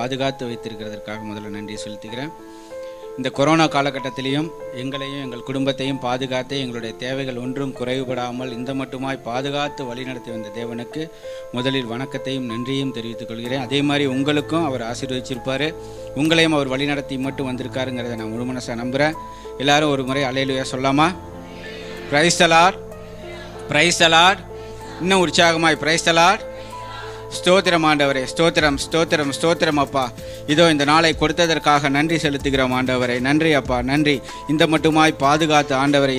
பாதுகாத்து வைத்திருக்கிறதற்காக முதல்ல நன்றி செலுத்துகிறேன். இந்த கொரோனா காலகட்டத்திலையும் எங்களையும் எங்கள் குடும்பத்தையும் பாதுகாத்து எங்களுடைய தேவைகள் ஒன்றும் குறைவுபடாமல் இந்த மட்டுமாய் பாதுகாத்து வழிநடத்தி வந்த தேவனுக்கு முதலில் வணக்கத்தையும் நன்றியும் தெரிவித்துக் கொள்கிறேன். அதே மாதிரி உங்களுக்கும் அவர் ஆசீர்வதிச்சிருப்பார், உங்களையும் அவர் வழிநடத்தி மட்டும் வந்திருக்காருங்கிறத நான் முழு மனசாக நம்புகிறேன். எல்லாரும் ஒரு முறை அல்லேலூயா சொல்லாமா? Praise the Lord, praise the Lord. இன்னும் உற்சாகமாய் பிரைஸ் தி லார்ட். ஸ்தோத்திரம் ஆண்டவரே, ஸ்தோத்திரம் ஸ்தோத்திரம் ஸ்தோத்திரம் அப்பா. இதோ இந்த நாளை கொடுத்ததற்காக நன்றி செலுத்துகிறோம் ஆண்டவரே. நன்றி அப்பா, நன்றி. இந்த மட்டுமாய் பாதுகாத்து ஆண்டவரை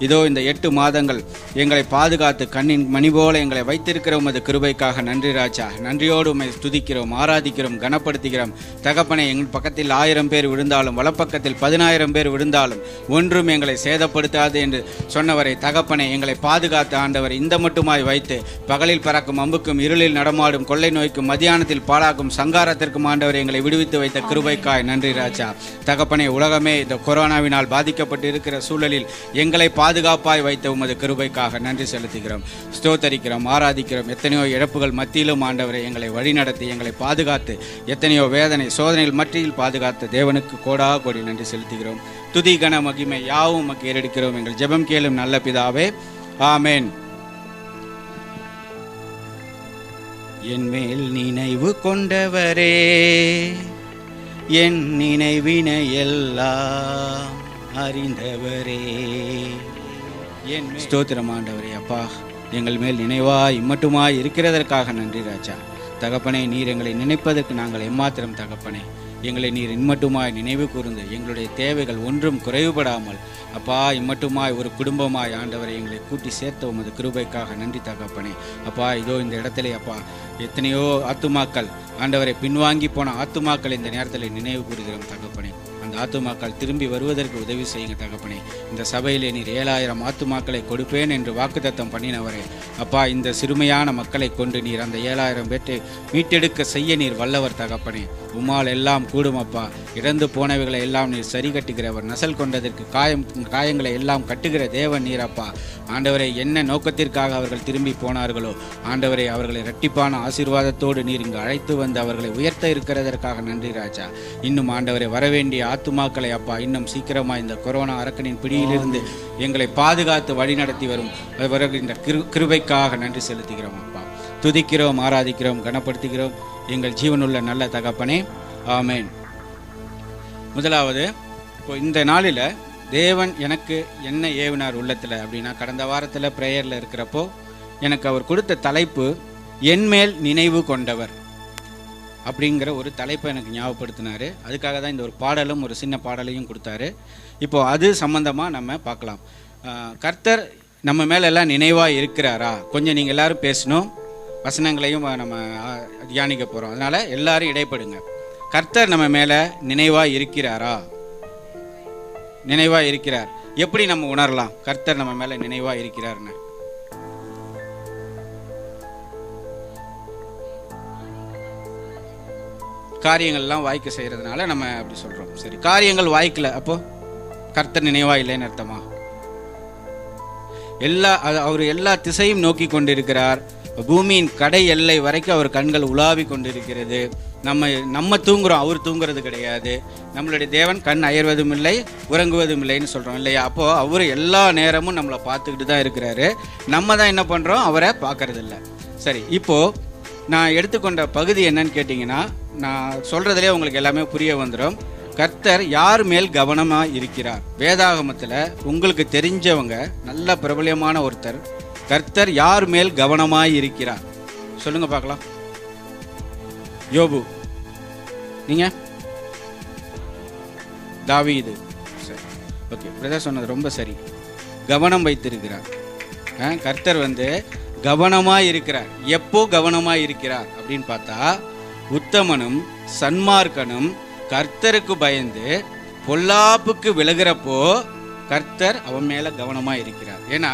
இதோ இந்த 8 மாதங்கள் எங்களை பாதுகாத்து கண்ணின் மணி போல எங்களை வைத்திருக்கிற உமது கிருபைக்காக நன்றி ராஜா. நன்றியோடு உம்மை துதிக்கிறோம், ஆராதிக்கிறோம், கனப்படுத்துகிறோம் தகப்பனே. எங்கள் பக்கத்தில் 1000 பேர் விழுந்தாலும் வலப்பக்கத்தில் 10,000 பேர் விழுந்தாலும் ஒன்றும் எங்களை சேதப்படுத்தாது என்று சொன்னவரை தகப்பனே, எங்களை பாதுகாத்து ஆண்டவரை இந்த மட்டுமாய் வைத்து பகலில் பறக்கும் அம்புக்கும் இருளில் நடமாடும் கொள்ளை நோய்க்கும் மத்தியானத்தில் பாழாக்கும் சங்காரத்திற்கும் ஆண்டவர் எங்களை விடுவித்து வைத்த கிருபைக்காய் நன்றி ராஜா. தகப்பனே, உலகமே இந்த கொரோனாவினால் பாதிக்கப்பட்டு இருக்கிற சூழலில் எங்களை பாதுகாப்பாய் வைத்த உமது கிருபைக்காக நன்றி செலுத்துகிறோம், ஸ்தோத்தரிக்கிறோம், ஆராதிக்கிறோம். எத்தனையோ இழப்புகள் மத்தியிலும் ஆண்டவரை எங்களை வழிநடத்தி எங்களை பாதுகாத்து எத்தனையோ வேதனை சோதனைகள் மத்தியில் பாதுகாத்த தேவனுக்கு கோடா கோடி நன்றி செலுத்துகிறோம். துதி கன மகிமை யாவும் உமக்கு ஏறெடுக்கிறோம். எங்கள் ஜெபம் கேளும் நல்ல பிதாவே, ஆமேன். என் மேல் நினைவு கொண்டவரே, என் நினைவினை எல்லாம் அறிந்தவரே. என் ஸ்தோத்திரம் ஆண்டவரே. அப்பா, எங்கள் மேல் நினைவாய் இம்மட்டுமாய் இருக்கிறதற்காக நன்றி ராஜா. தகப்பனே, நீர் எங்களை நினைப்பதற்கு நாங்கள் எம்மாத்திரம் தகப்பனே. எங்களை நீர் இம்மட்டுமாய் நினைவு கூர்ந்து எங்களுடைய தேவைகள் ஒன்றும் குறைவுபடாமல் அப்பா இம்மட்டுமாய் ஒரு குடும்பமாய் ஆண்டவரை எங்களை கூட்டி சேர்த்த உமது கிருபைக்காக நன்றி தகப்பனே. அப்பா, இதோ இந்த இடத்துல அப்பா எத்தனையோ ஆத்துமாக்கள் ஆண்டவரை பின்வாங்கி போன ஆத்துமாக்கள் இந்த நேரத்தில் நினைவு கூறுகிறோம் தகப்பனே. அந்த ஆத்துமாக்கள் திரும்பி வருவதற்கு உதவி செய்யுங்க தகப்பனே. இந்த சபையிலே நீர் 7000 ஆத்துமாக்களை கொடுப்பேன் என்று வாக்குத்தத்தம் பண்ணினவரே அப்பா, இந்த சிறுமையான மக்களை கொண்டு நீர் அந்த 7000 பேற்றை மீட்டெடுக்க செய்ய நீர் வல்லவர் தகப்பனே. உம்மால் எல்லாம் கூடும் அப்பா. இறந்து போனவைகளை எல்லாம் நீர் சரி கட்டுகிறவர், நசல் கொண்டதற்கு காயங்களை எல்லாம் கட்டுகிற தேவன் நீர் அப்பா. ஆண்டவரை, என்ன நோக்கத்திற்காக அவர்கள் திரும்பி போனார்களோ ஆண்டவரை, அவர்களை இரட்டிப்பான ஆசீர்வாதத்தோடு நீர் இங்கு அழைத்து வந்து அவர்களை உயர்த்த இருக்கிறதற்காக நன்றி ராஜா. இன்னும் ஆண்டவரை, வரவேண்டிய ஆத்துமாக்களை அப்பா இன்னும் சீக்கிரமாக இந்த கொரோனா அரக்கனின் பிடியிலிருந்து எங்களை பாதுகாத்து வழிநடத்தி வரும் வருகின்ற கிருபைக்காக நன்றி செலுத்துகிறோம் அப்பா. துதிக்கிறோம், ஆராதிக்கிறோம், கனப்படுத்துகிறோம் எங்கள் ஜீவனுள்ள நல்ல தகப்பனே, ஆமேன். முதலாவது, இப்போ இந்த நாளில் தேவன் எனக்கு என்ன ஏவினார் உள்ளத்தில் அப்படின்னா, கடந்த வாரத்தில் ப்ரேயரில் இருக்கிறப்போ எனக்கு அவர் கொடுத்த தலைப்பு என்மேல் நினைவு கொண்டவர் அப்படிங்கிற ஒரு தலைப்பை எனக்கு ஞாபகப்படுத்தினார். அதுக்காக தான் இந்த ஒரு பாடலும் ஒரு சின்ன பாடலையும் கொடுத்தாரு. இப்போது அது சம்பந்தமாக நம்ம பார்க்கலாம். கர்த்தர் நம்ம மேலே எல்லாம் நினைவாக இருக்கிறாரா? கொஞ்சம் நீங்கள் எல்லோரும் பேசணும், வசனங்களையும் நம்ம தியானிக்க போகிறோம். அதனால் எல்லாரும் இடைப்படுங்க. கர்த்தர் நம்ம மேலே நினைவாக இருக்கிறாரா? நினைவாக இருக்கிறார். எப்படி நம்ம உணரலாம் கர்த்தர் நம்ம மேலே நினைவாக இருக்கிறார்னு? காரியங்கள்லாம் வாய்க்க செய்கிறதுனால நம்ம அப்படி சொல்கிறோம். சரி, காரியங்கள் வாய்க்கல, அப்போது கர்த்தர் நினைவாக இல்லைன்னு அர்த்தமா? அவர் எல்லா திசையும் நோக்கி கொண்டிருக்கிறார். பூமியின் கடை எல்லை வரைக்கும் அவர் கண்கள் உலாவி கொண்டிருக்கிறது. நம்ம தூங்குறோம், அவர் தூங்குறது கிடையாது. நம்மளுடைய தேவன் கண் அயர்வதும் இல்லை உறங்குவதும் இல்லைன்னு சொல்கிறோம் இல்லையா? அப்போது அவர் எல்லா நேரமும் நம்மளை பார்த்துக்கிட்டு தான் இருக்கிறாரு. நம்ம தான் என்ன பண்ணுறோம்? அவரை பார்க்கறதில்ல. சரி, இப்போது நான் எடுத்துக்கொண்ட பகுதி என்னன்னு கேட்டிங்கன்னா, நான் சொல்கிறதுலே உங்களுக்கு எல்லாமே புரிய வந்துடும். கர்த்தர் யார் மேல் கவனமாக இருக்கிறார்? வேதாகமத்தில் உங்களுக்கு தெரிஞ்சவங்க நல்ல பிரபலியமான ஒருத்தர், கர்த்தர் யார் மேல் கவனமாய் இருக்கிறார் சொல்லுங்க பார்க்கலாம். யோபு, நீங்க? தாவீது. சரி, ஓகே, பிரதர் சொன்னது ரொம்ப சரி. கவனம் வைத்திருக்கிறார். கர்த்தர் கவனமாய் இருக்கிறார். எப்போ கவனமாய் இருக்கிறார் அப்படின்னு பார்த்தா, உத்தமனும் சன்மார்க்கனும் கர்த்தருக்கு பயந்து பொல்லாப்புக்கு விலகிறப்போ கர்த்தர் அவன் மேல கவனமா இருக்கிறார். ஏன்னா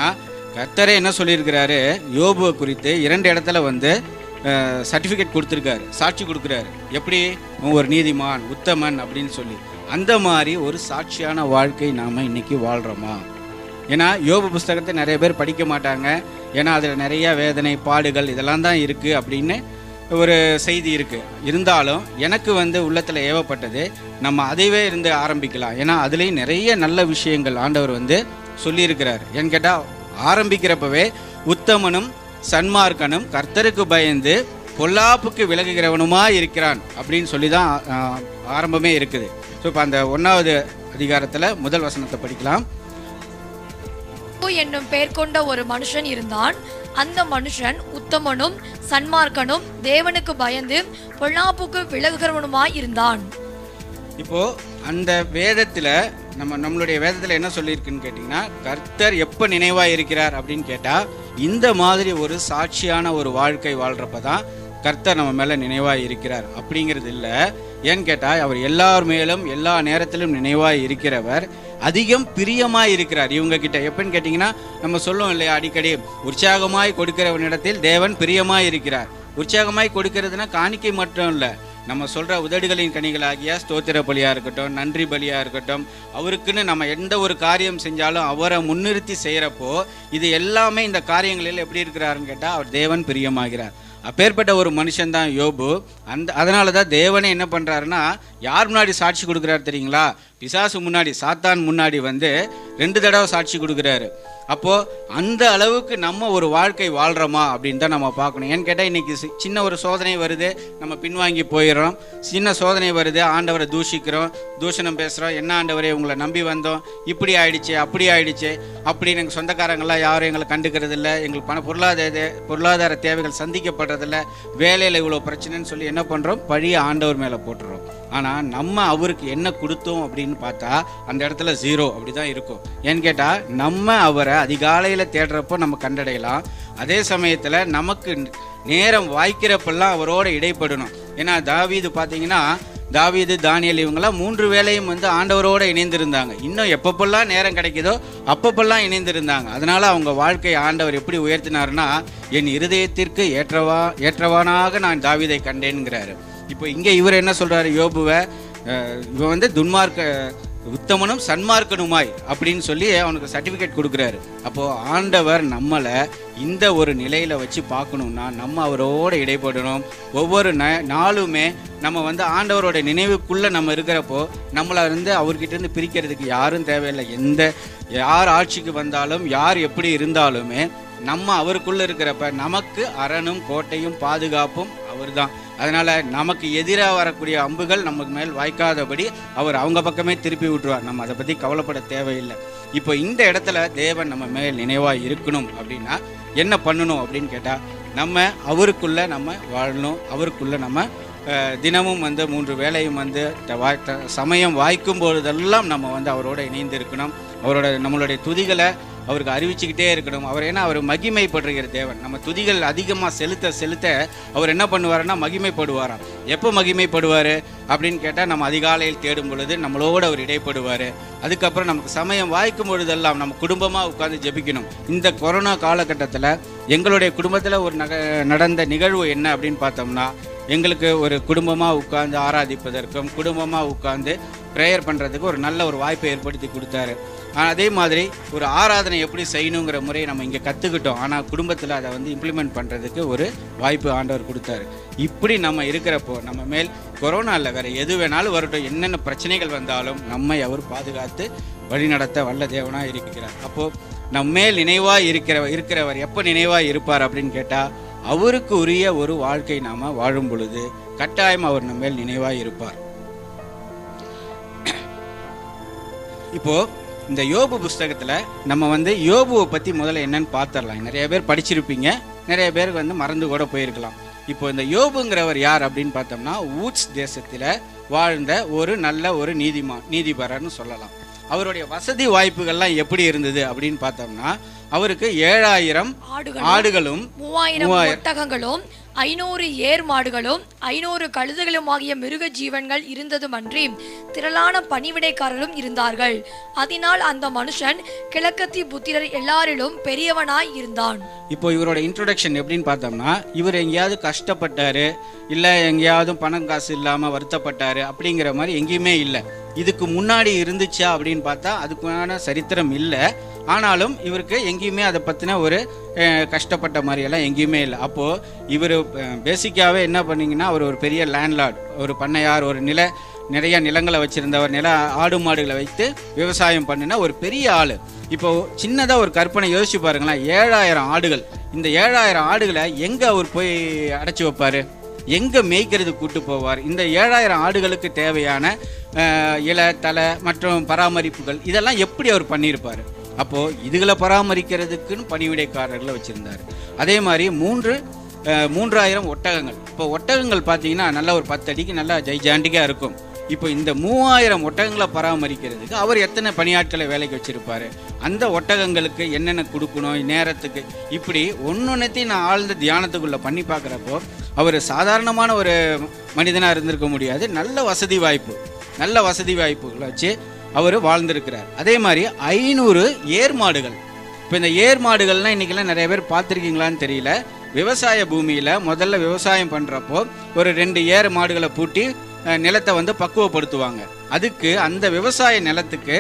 கர்த்தரே என்ன சொல்லியிருக்கிறாரு யோபுவை குறித்து? 2 இடத்துல சர்டிஃபிகேட் கொடுத்துருக்காரு, சாட்சி கொடுக்குறாரு. எப்படி? ஒரு நீதிமான், உத்தமன் அப்படின்னு சொல்லி. அந்த மாதிரி ஒரு சாட்சியான வாழ்க்கை நாம் இன்னைக்கு வாழ்கிறோமா? ஏன்னா யோபு புஸ்தகத்தை நிறைய பேர் படிக்க மாட்டாங்க. ஏன்னா அதில் நிறைய வேதனை பாடுகள் இதெல்லாம் தான் இருக்குது அப்படின்னு ஒரு செய்தி இருக்குது. இருந்தாலும் எனக்கு உள்ளத்தில் ஏவப்பட்டது நம்ம அதைவே இருந்து ஆரம்பிக்கலாம். ஏன்னா அதுலேயும் நிறைய நல்ல விஷயங்கள் ஆண்டவர் சொல்லியிருக்கிறார். ஏன்னு கேட்டால் ஆரம்பிக்கிறப்பவே உத்தமனும் சன்மார்க்கனும் கர்த்தருக்கு பயந்து பொல்லாப்புக்கு விலகுகிறவனுமா இருக்கிறான் அப்படின்னு சொல்லி தான் ஆரம்பமே இருக்குது. ஸோ இப்போ அந்த 1வது அதிகாரத்தில் முதல் வசனத்தை படிக்கலாம். என்னும் பெயர் கொண்ட ஒரு மனுஷன் இருந்தான். அந்த மனுஷன் உத்தமனும் சன்மார்க்கனும் தேவனுக்கு பயந்து பொல்லாப்புக்கு விலகுகிறவனுமாய் இருந்தான். இப்போ அந்த வேதத்தில் நம்மளுடைய வேதத்தில் என்ன சொல்லியிருக்குன்னு கேட்டிங்கன்னா, கர்த்தர் எப்போ நினைவாக இருக்கிறார் அப்படின்னு கேட்டால் இந்த மாதிரி ஒரு சாட்சியான ஒரு வாழ்க்கை வாழ்கிறப்ப தான் கர்த்தர் நம்ம மேலே நினைவாக இருக்கிறார் அப்படிங்கிறது இல்லை. ஏன்னு கேட்டால் அவர் எல்லார் மேலும் எல்லா நேரத்திலும் நினைவாக இருக்கிறவர், அதிகம் பிரியமாய் இருக்கிறார் இவங்க கிட்ட. எப்பன்னு கேட்டிங்கன்னா, நம்ம சொல்லுவோம் இல்லையா அடிக்கடி, உற்சாகமாய் கொடுக்கிறவனிடத்தில் தேவன் பிரியமாய் இருக்கிறார். உற்சாகமாய் கொடுக்கிறதுனா காணிக்கை மட்டும் இல்லை, நம்ம சொல்கிற உதடுகளின் கனிகளாகிய ஸ்தோத்திர பலியாக இருக்கட்டும், நன்றி பலியாக இருக்கட்டும், அவருக்குன்னு நம்ம எந்த ஒரு காரியம் செஞ்சாலும் அவரை முன்னிறுத்தி செய்கிறப்போ இது எல்லாமே இந்த காரியங்களில் எப்படி இருக்கிறாருன்னு கேட்டால் அவர் தேவன் பிரியமாகிறார். அப்பேற்பட்ட ஒரு மனுஷன் தான் யோபு. அதனால தான் தேவனே என்ன பண்ணுறாருன்னா, யார் முன்னாடி சாட்சி கொடுக்குறாரு தெரியுங்களா? பிசாசு முன்னாடி, சாத்தான் முன்னாடி 2 தடவை சாட்சி கொடுக்குறாரு. அப்போது அந்த அளவுக்கு நம்ம ஒரு வாழ்க்கை வாழ்கிறோமா அப்படின்னு தான் நம்ம பார்க்கணும். ஏன்னு கேட்டால் இன்றைக்கி சின்ன ஒரு சோதனை வருது, நம்ம பின்வாங்கி போயிடுறோம். சின்ன சோதனை வருது, ஆண்டவரை தூஷிக்கிறோம், தூஷணம் பேசுகிறோம். என்ன ஆண்டவரே உங்களை நம்பி வந்தோம், இப்படி ஆயிடுச்சு அப்படி ஆயிடுச்சு அப்படின்னு எங்கள் சொந்தக்காரங்களாம் யாரும் எங்களை கண்டுக்கிறது இல்லை, எங்களுக்கு பொருளாதார தேவைகள் சந்திக்கப்படுறதில்ல, வேலையில் இவ்வளோ பிரச்சனைன்னு சொல்லி என்ன பண்ணுறோம், பழிய ஆண்டவர் மேலே போட்டுறோம். ஆனால் நம்ம அவருக்கு என்ன கொடுத்தோம் அப்படின்னு பார்த்தா அந்த இடத்துல 0 அப்படி தான் இருக்கும். ஏன்னு கேட்டால் நம்ம அவரை அதிகாலையில் தேடுறப்போ நம்ம கண்டடையலாம். அதே சமயத்தில் நமக்கு நேரம் வாய்க்கிறப்பெல்லாம் அவரோட இடைப்படணும். ஏன்னா தாவீது பார்த்தீங்கன்னா, தாவீது தானியேல் இவங்கெல்லாம் 3 வேளையும் ஆண்டவரோடு இணைந்திருந்தாங்க. இன்னும் எப்பப்பெல்லாம் நேரம் கிடைக்குதோ அப்பப்பெல்லாம் இணைந்திருந்தாங்க. அதனால் அவங்க வாழ்க்கை ஆண்டவர் எப்படி உயர்த்தினார்னா, என் இருதயத்திற்கு ஏற்றவானாக நான் தாவீதை கண்டேன்கிறாரு. இப்போ இங்கே இவர் என்ன சொல்கிறாரு, யோபுவை இவன் உத்தமனும் சன்மார்க்கனுமாய் அப்படின்னு சொல்லி அவனுக்கு சர்டிஃபிகேட் கொடுக்குறாரு. அப்போது ஆண்டவர் நம்மளை இந்த ஒரு நிலையில் வச்சு பார்க்கணுன்னா நம்ம அவரோட இடைப்படணும். ஒவ்வொரு நாளுமே நம்ம ஆண்டவரோட நினைவுக்குள்ளே நம்ம இருக்கிறப்போ நம்மளை அவர்கிட்டேருந்து பிரிக்கிறதுக்கு யாரும் தேவையில்லை. யார் ஆட்சிக்கு வந்தாலும் யார் எப்படி இருந்தாலுமே நம்ம அவருக்குள்ளே இருக்கிறப்ப நமக்கு அரணும் கோட்டையும் பாதுகாப்பும் அவர் தான். அதனால் நமக்கு எதிராக வரக்கூடிய அம்புகள் நமக்கு மேல் வாய்க்காதபடி அவர் அவங்க பக்கமே திருப்பி விட்டுருவார். நம்ம அதை பற்றி கவலைப்பட தேவையில்லை. இப்போ இந்த இடத்துல தேவன் நம்ம மேல் நினைவாக இருக்கணும் அப்படின்னா என்ன பண்ணணும் அப்படின்னு கேட்டால், நம்ம அவருக்குள்ளே நம்ம வாழணும். அவருக்குள்ளே நம்ம தினமும் 3 வேளையும் சமயம் வாய்க்கும் பொழுதெல்லாம் நம்ம அவரோட இணைந்து இருக்கணும். நம்மளுடைய துதிகளை அவருக்கு அறிவிச்சுக்கிட்டே இருக்கணும். அவர் மகிமைப்படுகிற தேவன். நம்ம துதிகள் அதிகமாக செலுத்த அவர் என்ன பண்ணுவாருன்னா மகிமைப்படுவாராம். எப்போ மகிமைப்படுவார் அப்படின்னு கேட்டால், நம்ம அதிகாலையில் தேடும் பொழுது நம்மளோடு அவர் இடைப்படுவார். அதுக்கப்புறம் நமக்கு சமயம் வாய்க்கும் பொழுதெல்லாம் நம்ம குடும்பமாக உட்காந்து ஜெபிக்கணும். இந்த கொரோனா காலகட்டத்தில் எங்களுடைய குடும்பத்தில் ஒரு நடந்த நிகழ்வு என்ன அப்படின்னு பார்த்தோம்னா, எங்களுக்கு ஒரு குடும்பமாக உட்காந்து ஆராதிப்பதற்கும் குடும்பமாக உட்காந்து ப்ரேயர் பண்ணுறதுக்கு ஒரு நல்ல ஒரு வாய்ப்பை ஏற்படுத்தி கொடுத்தாரு. அதே மாதிரி ஒரு ஆராதனை எப்படி செய்யணுங்கிற முறையை நம்ம இங்கே கற்றுக்கிட்டோம். ஆனால் குடும்பத்தில் அதை இம்ப்ளிமெண்ட் பண்ணுறதுக்கு ஒரு வாய்ப்பு ஆண்டவர் கொடுத்தாரு. இப்படி நம்ம இருக்கிறப்போ நம்ம மேல் கொரோனாவில் வேறு எது வேணாலும் வரட்டும், என்னென்ன பிரச்சனைகள் வந்தாலும் நம்மை அவர் பாதுகாத்து வழிநடத்த வல்ல தேவனாக இருக்கிறார். அப்போது நம்ம மேல் நினைவாக இருக்கிறவர் எப்போ நினைவாக இருப்பார் அப்படின்னு கேட்டால், அவருக்கு உரிய ஒரு வாழ்க்கை நாம் வாழும் பொழுது கட்டாயம் அவர் நம்ம மேல் நினைவாக இருப்பார். இப்போது இந்த யோபு புஸ்தகத்தில் நம்ம யோபுவை பற்றி முதல்ல என்னன்னு பார்த்துடலாம். நிறைய பேர் படிச்சிருப்பீங்க, நிறைய பேருக்கு மறந்து கூட போயிருக்கலாம். இப்போ இந்த யோபுங்கிறவர் யார் அப்படின்னு பார்த்தோம்னா, ஊட்ஸ் தேசத்தில் வாழ்ந்த ஒரு நல்ல ஒரு நீதிபரர்னு சொல்லலாம். அவருடைய வசதி வாய்ப்புகள்லாம் எப்படி இருந்தது அப்படின்னு பார்த்தோம்னா, அவருக்கு 7000 ஆடுகளும் 3000 ஒட்டகங்களும் 500 ஏர் மாடுகளும் 500 கழுதைகளும் ஆகிய மிருக ஜீவன்கள் இருந்ததுமன்றி திரளான பணிவிடைக்காரரும் இருந்தார்கள். அதனால் அந்த மனுஷன் கிழக்கத்தி புத்திரர் எல்லாரிலும் பெரியவனாய் இருந்தான். இப்போ இவரோட இன்ட்ரோடக்ஷன் எப்படின்னு பார்த்தோம்னா, இவர் எங்கேயாவது கஷ்டப்பட்டாரு, இல்லை எங்கேயாவது பணம் காசு இல்லாமல் வருத்தப்பட்டாரு அப்படிங்கிற மாதிரி எங்கேயுமே இல்லை. இதுக்கு முன்னாடி இருந்துச்சா அப்படின்னு பார்த்தா அதுக்கான சரித்திரம் இல்லை. ஆனாலும் இவருக்கு எங்கேயுமே அதை பற்றின ஒரு கஷ்டப்பட்ட மாதிரியெல்லாம் எங்கேயுமே இல்லை. அப்போது இவர் பேசிக்காகவே என்ன பண்ணிங்கன்னா, அவர் ஒரு பெரிய லேண்ட்லார்ட், ஒரு பண்ணையார், ஒரு நிறைய நிலங்களை வச்சுருந்தவர், ஆடு மாடுகளை வைத்து விவசாயம் பண்ணின ஒரு பெரிய ஆள். இப்போ சின்னதாக ஒரு கற்பனை யோசிச்சு பாருங்களேன், 7000 ஆடுகள். இந்த 7000 ஆடுகளை எங்கே அவர் போய் அடைச்சி வைப்பார், எங்கே மேய்க்கிறது கூட்டு போவார்? இந்த 7000 ஆடுகளுக்கு தேவையான இலை தலை மற்றும் பராமரிப்புகள் இதெல்லாம் எப்படி அவர் பண்ணியிருப்பார்? அப்போது இதுகளை பராமரிக்கிறதுக்குன்னு பணிவிடைக்காரர்களை வச்சுருந்தார். அதே மாதிரி 3000 ஒட்டகங்கள். இப்போ ஒட்டகங்கள் பார்த்தீங்கன்னா நல்லா ஒரு 10 அடிக்கு நல்லா ஜைஜாண்டிக்காக இருக்கும். இப்போ இந்த 3000 ஒட்டகங்களை பராமரிக்கிறதுக்கு அவர் எத்தனை பணியாட்களை வேலைக்கு வச்சுருப்பார்? அந்த ஒட்டகங்களுக்கு என்னென்ன கொடுக்கணும் நேரத்துக்கு, இப்படி ஒன்னொன்னையும் நான் ஆழ்ந்த தியானத்துக்குள்ளே பண்ணி பார்க்குறப்போ அவர் சாதாரணமான ஒரு மனிதனாக இருந்திருக்க முடியாது. நல்ல வசதி வாய்ப்புகளை வச்சு அவர் வாழ்ந்திருக்கிறார். அதே மாதிரி 500 ஏர் மாடுகள். இப்போ இந்த ஏர் மாடுகள்னால் இன்றைக்கெல்லாம் நிறைய பேர் பார்த்துருக்கீங்களான்னு தெரியல. விவசாய பூமியில் முதல்ல விவசாயம் பண்ணுறப்போ ஒரு 2 ஏர் மாடுகளை பூட்டி நிலத்தை வந்து பக்குவப்படுத்துவாங்க. அதுக்கு அந்த விவசாய நிலத்துக்கு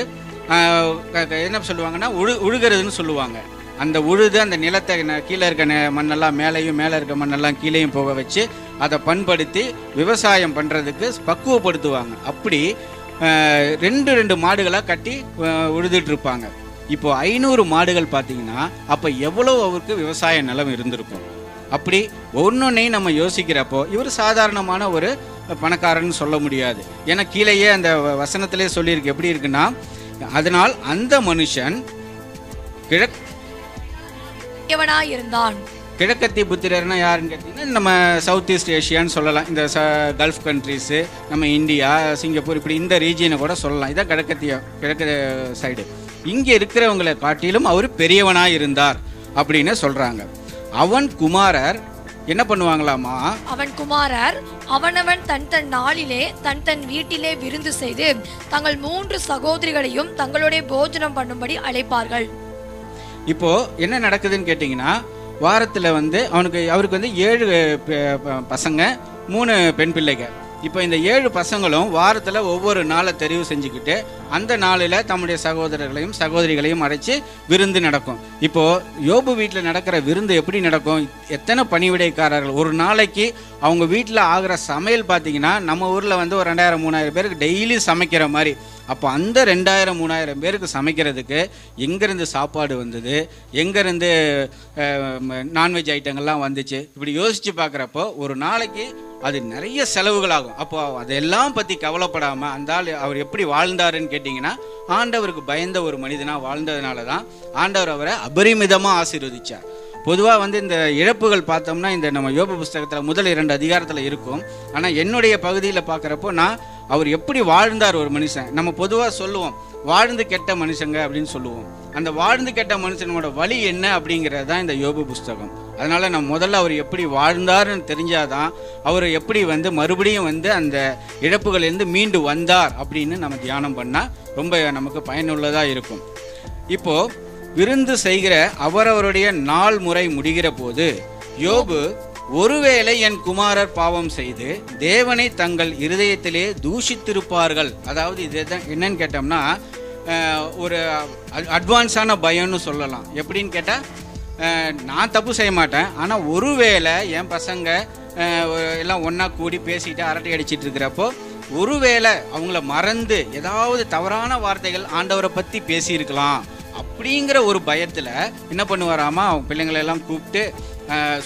என்ன சொல்லுவாங்கன்னா உழுகிறதுன்னு சொல்லுவாங்க. அந்த உழுது அந்த நிலத்தை கீழே இருக்க மண்ணெல்லாம் மேலேயும், மேலே இருக்க மண்ணெல்லாம் கீழேயும் போக வச்சு அதை பண்படுத்தி விவசாயம் பண்ணுறதுக்கு பக்குவப்படுத்துவாங்க. அப்படி 2 மாடுகளாக கட்டி உழுதுட்டு இருப்பாங்க. இப்போ 500 மாடுகள் பார்த்தீங்கன்னா அப்போ எவ்வளோ அவருக்கு விவசாய நிலம் இருந்திருக்கும். அப்படி ஒன்னொன்னையும் நம்ம யோசிக்கிறப்போ இவர் சாதாரணமான ஒரு பணக்காரன்னு சொல்ல முடியாது. ஏன்னா கீழேயே அந்த வசனத்திலே சொல்லியிருக்கு, எப்படி இருக்குன்னா, அதனால் அந்த மனுஷன் கிழக்கத்திய புத்திரர்னா யாருன்னு கேட்டிங்கன்னா நம்ம சவுத் ஈஸ்ட் ஏஷியான்னு சொல்லலாம். இந்த கல்ஃப் கண்ட்ரிஸு, நம்ம இந்தியா, சிங்கப்பூர், இப்படி இந்த ரீஜியனை கூட சொல்லலாம். இதான் கிழக்கு சைடு. இங்கே இருக்கிறவங்களை காட்டிலும் அவர் பெரியவனாக இருந்தார் அப்படின்னு சொல்கிறாங்க. அவன் குமாரர் என்ன பண்ணுவாங்களாமா? அவன் குமாரர் அவனவன் தன் நாளிலே தன் வீட்டிலே விருந்து செய்து தங்கள் 3 சகோதரிகளையும் தங்களுடைய போஜனம் பண்ணும்படி அழைப்பார்கள். இப்போ என்ன நடக்குதுன்னு கேட்டிங்கன்னா, வாரத்தில் வந்து அவருக்கு வந்து 7 பசங்க 3 பெண் பிள்ளைகள். இப்போ இந்த 7 பசங்களும் வாரத்தில் ஒவ்வொரு நாளை தெரிவு செஞ்சுக்கிட்டு அந்த நாளில் தம்முடைய சகோதரர்களையும் சகோதரிகளையும் அழைச்சி விருந்து நடக்கும். இப்போது யோபு வீட்டில் நடக்கிற விருந்து எப்படி நடக்கும்? எத்தனை பணிவிடைக்காரர்கள் ஒரு நாளைக்கு அவங்க வீட்டில் ஆகிற சமையல் பார்த்தீங்கன்னா, நம்ம ஊரில் வந்து ஒரு 2000-3000 பேருக்கு டெய்லி சமைக்கிற மாதிரி. அப்போ அந்த 2000-3000 பேருக்கு சமைக்கிறதுக்கு எங்கேருந்து சாப்பாடு வந்தது, எங்கேருந்து நான்வெஜ் ஐட்டங்கள்லாம் வந்துச்சு, இப்படி யோசித்து பார்க்குறப்போ ஒரு நாளைக்கு அது நிறைய செலவுகளாகும். அப்போ அதெல்லாம் பற்றி கவலைப்படாமல் அந்த ஆள் அவர் எப்படி வாழ்ந்தாருன்னு கேட்டிங்கன்னா, ஆண்டவருக்கு பயந்த ஒரு மனிதனாக வாழ்ந்ததுனால தான் ஆண்டவர் அவரை அபரிமிதமாக ஆசீர்வதிச்சார். பொதுவாக வந்து இந்த இழப்புகள் பார்த்தோம்னா இந்த நம்ம யோபு புஸ்தகத்தில் முதல் 2 அதிகாரத்தில் இருக்கும். ஆனால் என்னுடைய பகுதியில் பார்க்குறப்போ அவர் எப்படி வாழ்ந்தார் ஒரு மனுஷன். நம்ம பொதுவாக சொல்லுவோம் வாழ்ந்து கெட்ட மனுஷங்க அப்படின்னு சொல்லுவோம். அந்த வாழ்ந்து கெட்ட மனுஷனோட வழி என்ன அப்படிங்கிறது தான் இந்த யோபு புஸ்தகம். அதனால் நம்ம முதல்ல அவர் எப்படி வாழ்ந்தார்னு தெரிஞ்சாதான் அவர் எப்படி வந்து மறுபடியும் வந்து அந்த இழப்புகளிலிருந்து மீண்டு வந்தார் அப்படின்னு நம்ம தியானம் பண்ணால் ரொம்ப நமக்கு பயனுள்ளதாக இருக்கும். இப்போது விருந்து செய்கிற அவரவருடைய நாள் முறை முடிகிற போது யோபு, ஒருவேளை என் குமாரர் பாவம் செய்து தேவனை தங்கள் இருதயத்திலே தூஷித்திருப்பார்கள். அதாவது இது என்னன்னு கேட்டோம்னா ஒரு அட்வான்ஸான பயம்னு சொல்லலாம். எப்படின்னு கேட்டால், நான் தப்பு செய்ய மாட்டேன், ஆனால் ஒருவேளை என் பசங்க எல்லாம் ஒன்றா கூடி பேசிட்டு அரட்டை அடிச்சிட்டு இருக்கிறப்போ ஒருவேளை அவங்கள மறந்து ஏதாவது தவறான வார்த்தைகள் ஆண்டவரை பற்றி பேசியிருக்கலாம் அப்படிங்கிற ஒரு பயத்தில் என்ன பண்ணுவாராமா, அவங்க பிள்ளைங்களெல்லாம் கூப்பிட்டு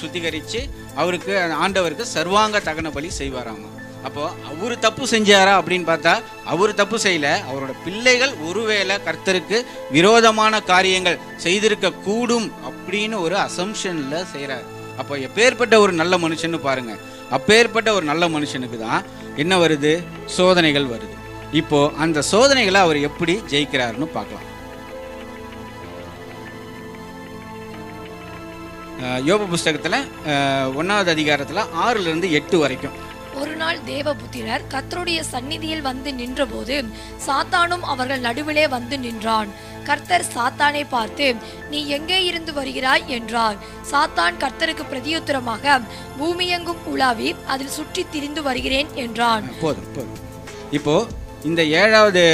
சுத்திகரித்து அவருக்கு ஆண்டவருக்கு சர்வாங்க தகன பலி செய்வாராமா. அப்போது அவர் தப்பு செஞ்சாரா அப்படின்னு பார்த்தா அவர் தப்பு செய்யல. அவரோட பிள்ளைகள் ஒருவேளை கர்த்தருக்கு விரோதமான காரியங்கள் செய்திருக்க கூடும் அப்படின்னு ஒரு அசம்ஷனில் செய்கிறார். அப்போ எப்பேற்பட்ட ஒரு நல்ல மனுஷன்னு பாருங்க. அப்பேற்பட்ட ஒரு நல்ல மனுஷனுக்கு தான் என்ன வருது? சோதனைகள் வருது. இப்போ அந்த சோதனைகளை அவர் எப்படி ஜெயிக்கிறாருன்னு பார்க்கலாம். யோபு புஸ்தகத்தில் 1வது அதிகாரத்தில் 6லிருந்து 8 வரைக்கும். ஒரு நாள் தேவபுத்திரர் கர்த்தருடைய சந்நிதியில் வந்து நின்றபோது சாத்தானும் அவர்கள் நடுவிலே வந்து நின்றான். கர்த்தர் சாத்தானை பார்த்து, நீ எங்கே இருந்து வருகிறாய் என்றார். சாத்தான் கர்த்தருக்கு பிரதியுத்தரமாக, பூமியெங்கும் உலாவி அதில் சுற்றி திரிந்து வருகிறேன் என்றான். போதும். இப்போ இந்த 7வது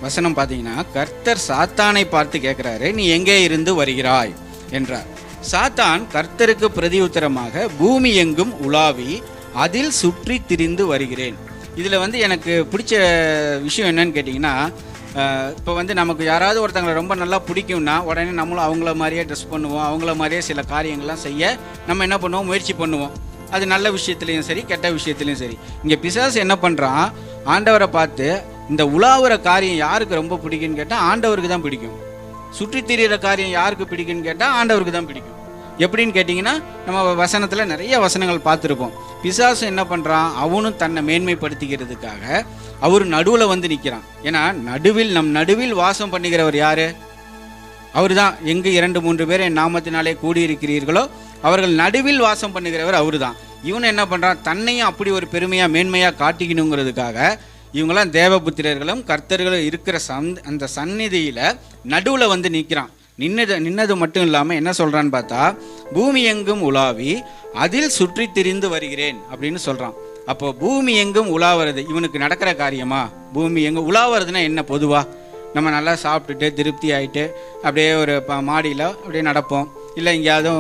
வசனம் பார்த்தீங்கன்னா, கர்த்தர் சாத்தானை பார்த்து கேட்குறாரு, நீ எங்கே இருந்து வருகிறாய் என்றார். சாத்தான் கர்த்தருக்கு பிரதி உத்தரமாக, பூமி எங்கும் உலாவி அதில் சுற்றி திரிந்து வருகிறேன். இதில் எனக்கு பிடிச்ச விஷயம் என்னன்னு கேட்டிங்கன்னா, இப்போ நமக்கு யாராவது ஒருத்தங்களை ரொம்ப நல்லா பிடிக்கும்னா உடனே நம்மளும் அவங்கள மாதிரியே ட்ரெஸ் பண்ணுவோம், அவங்கள மாதிரியே சில காரியங்கள்லாம் செய்ய நம்ம என்ன பண்ணுவோம், முயற்சி பண்ணுவோம். அது நல்ல விஷயத்துலையும் சரி, கெட்ட விஷயத்துலையும் சரி. இங்கே பிசாசு என்ன பண்ணுறான், ஆண்டவரை பார்த்து இந்த உலாவுற காரியம் யாருக்கு ரொம்ப பிடிக்குன்னு கேட்டால் ஆண்டவருக்கு தான் பிடிக்கும். சுற்றி திரிகிற காரியம் யாருக்கு பிடிக்குன்னு கேட்டால் ஆண்டவருக்கு தான் பிடிக்கும். எப்படின்னு கேட்டிங்கன்னா, நம்ம வசனத்தில் நிறைய வசனங்கள் பார்த்துருப்போம். பிசாசு என்ன பண்ணுறான், அவனும் தன்னை மேன்மைப்படுத்திக்கிறதுக்காக அவர் நடுவில் நிற்கிறான். ஏன்னா நம் நடுவில் வாசம் பண்ணுகிறவர் யார்? அவர் தான். எங்கு 2-3 பேர் என் நாமத்தினாலே கூடியிருக்கிறீர்களோ அவர்கள் நடுவில் வாசம் பண்ணுகிறவர் அவரு தான். இவன் என்ன பண்ணுறான், தன்னையும் அப்படி ஒரு பெருமையாக மேன்மையாக காட்டிக்கணுங்கிறதுக்காக இவங்களாம் தேவபுத்திரர்களும் கர்த்தர்களும் இருக்கிற அந்த சந்நிதியில் நடுவில் நிற்கிறான். நின்னது மட்டும் இல்லாமல் என்ன சொல்கிறான்னு பார்த்தா, பூமி எங்கும் உலாவி அதில் சுற்றி திரிந்து வருகிறேன் அப்படின்னு சொல்கிறான். அப்போ பூமி எங்கும் உலாவது இவனுக்கு நடக்கிற காரியமா? பூமி எங்கும் உலாவதுன்னா என்ன? பொதுவாக நம்ம நல்லா சாப்பிட்டுட்டு திருப்தி ஆகிட்டு அப்படியே ஒரு மாடியில் அப்படியே நடப்போம், இல்லை எங்கேயாவது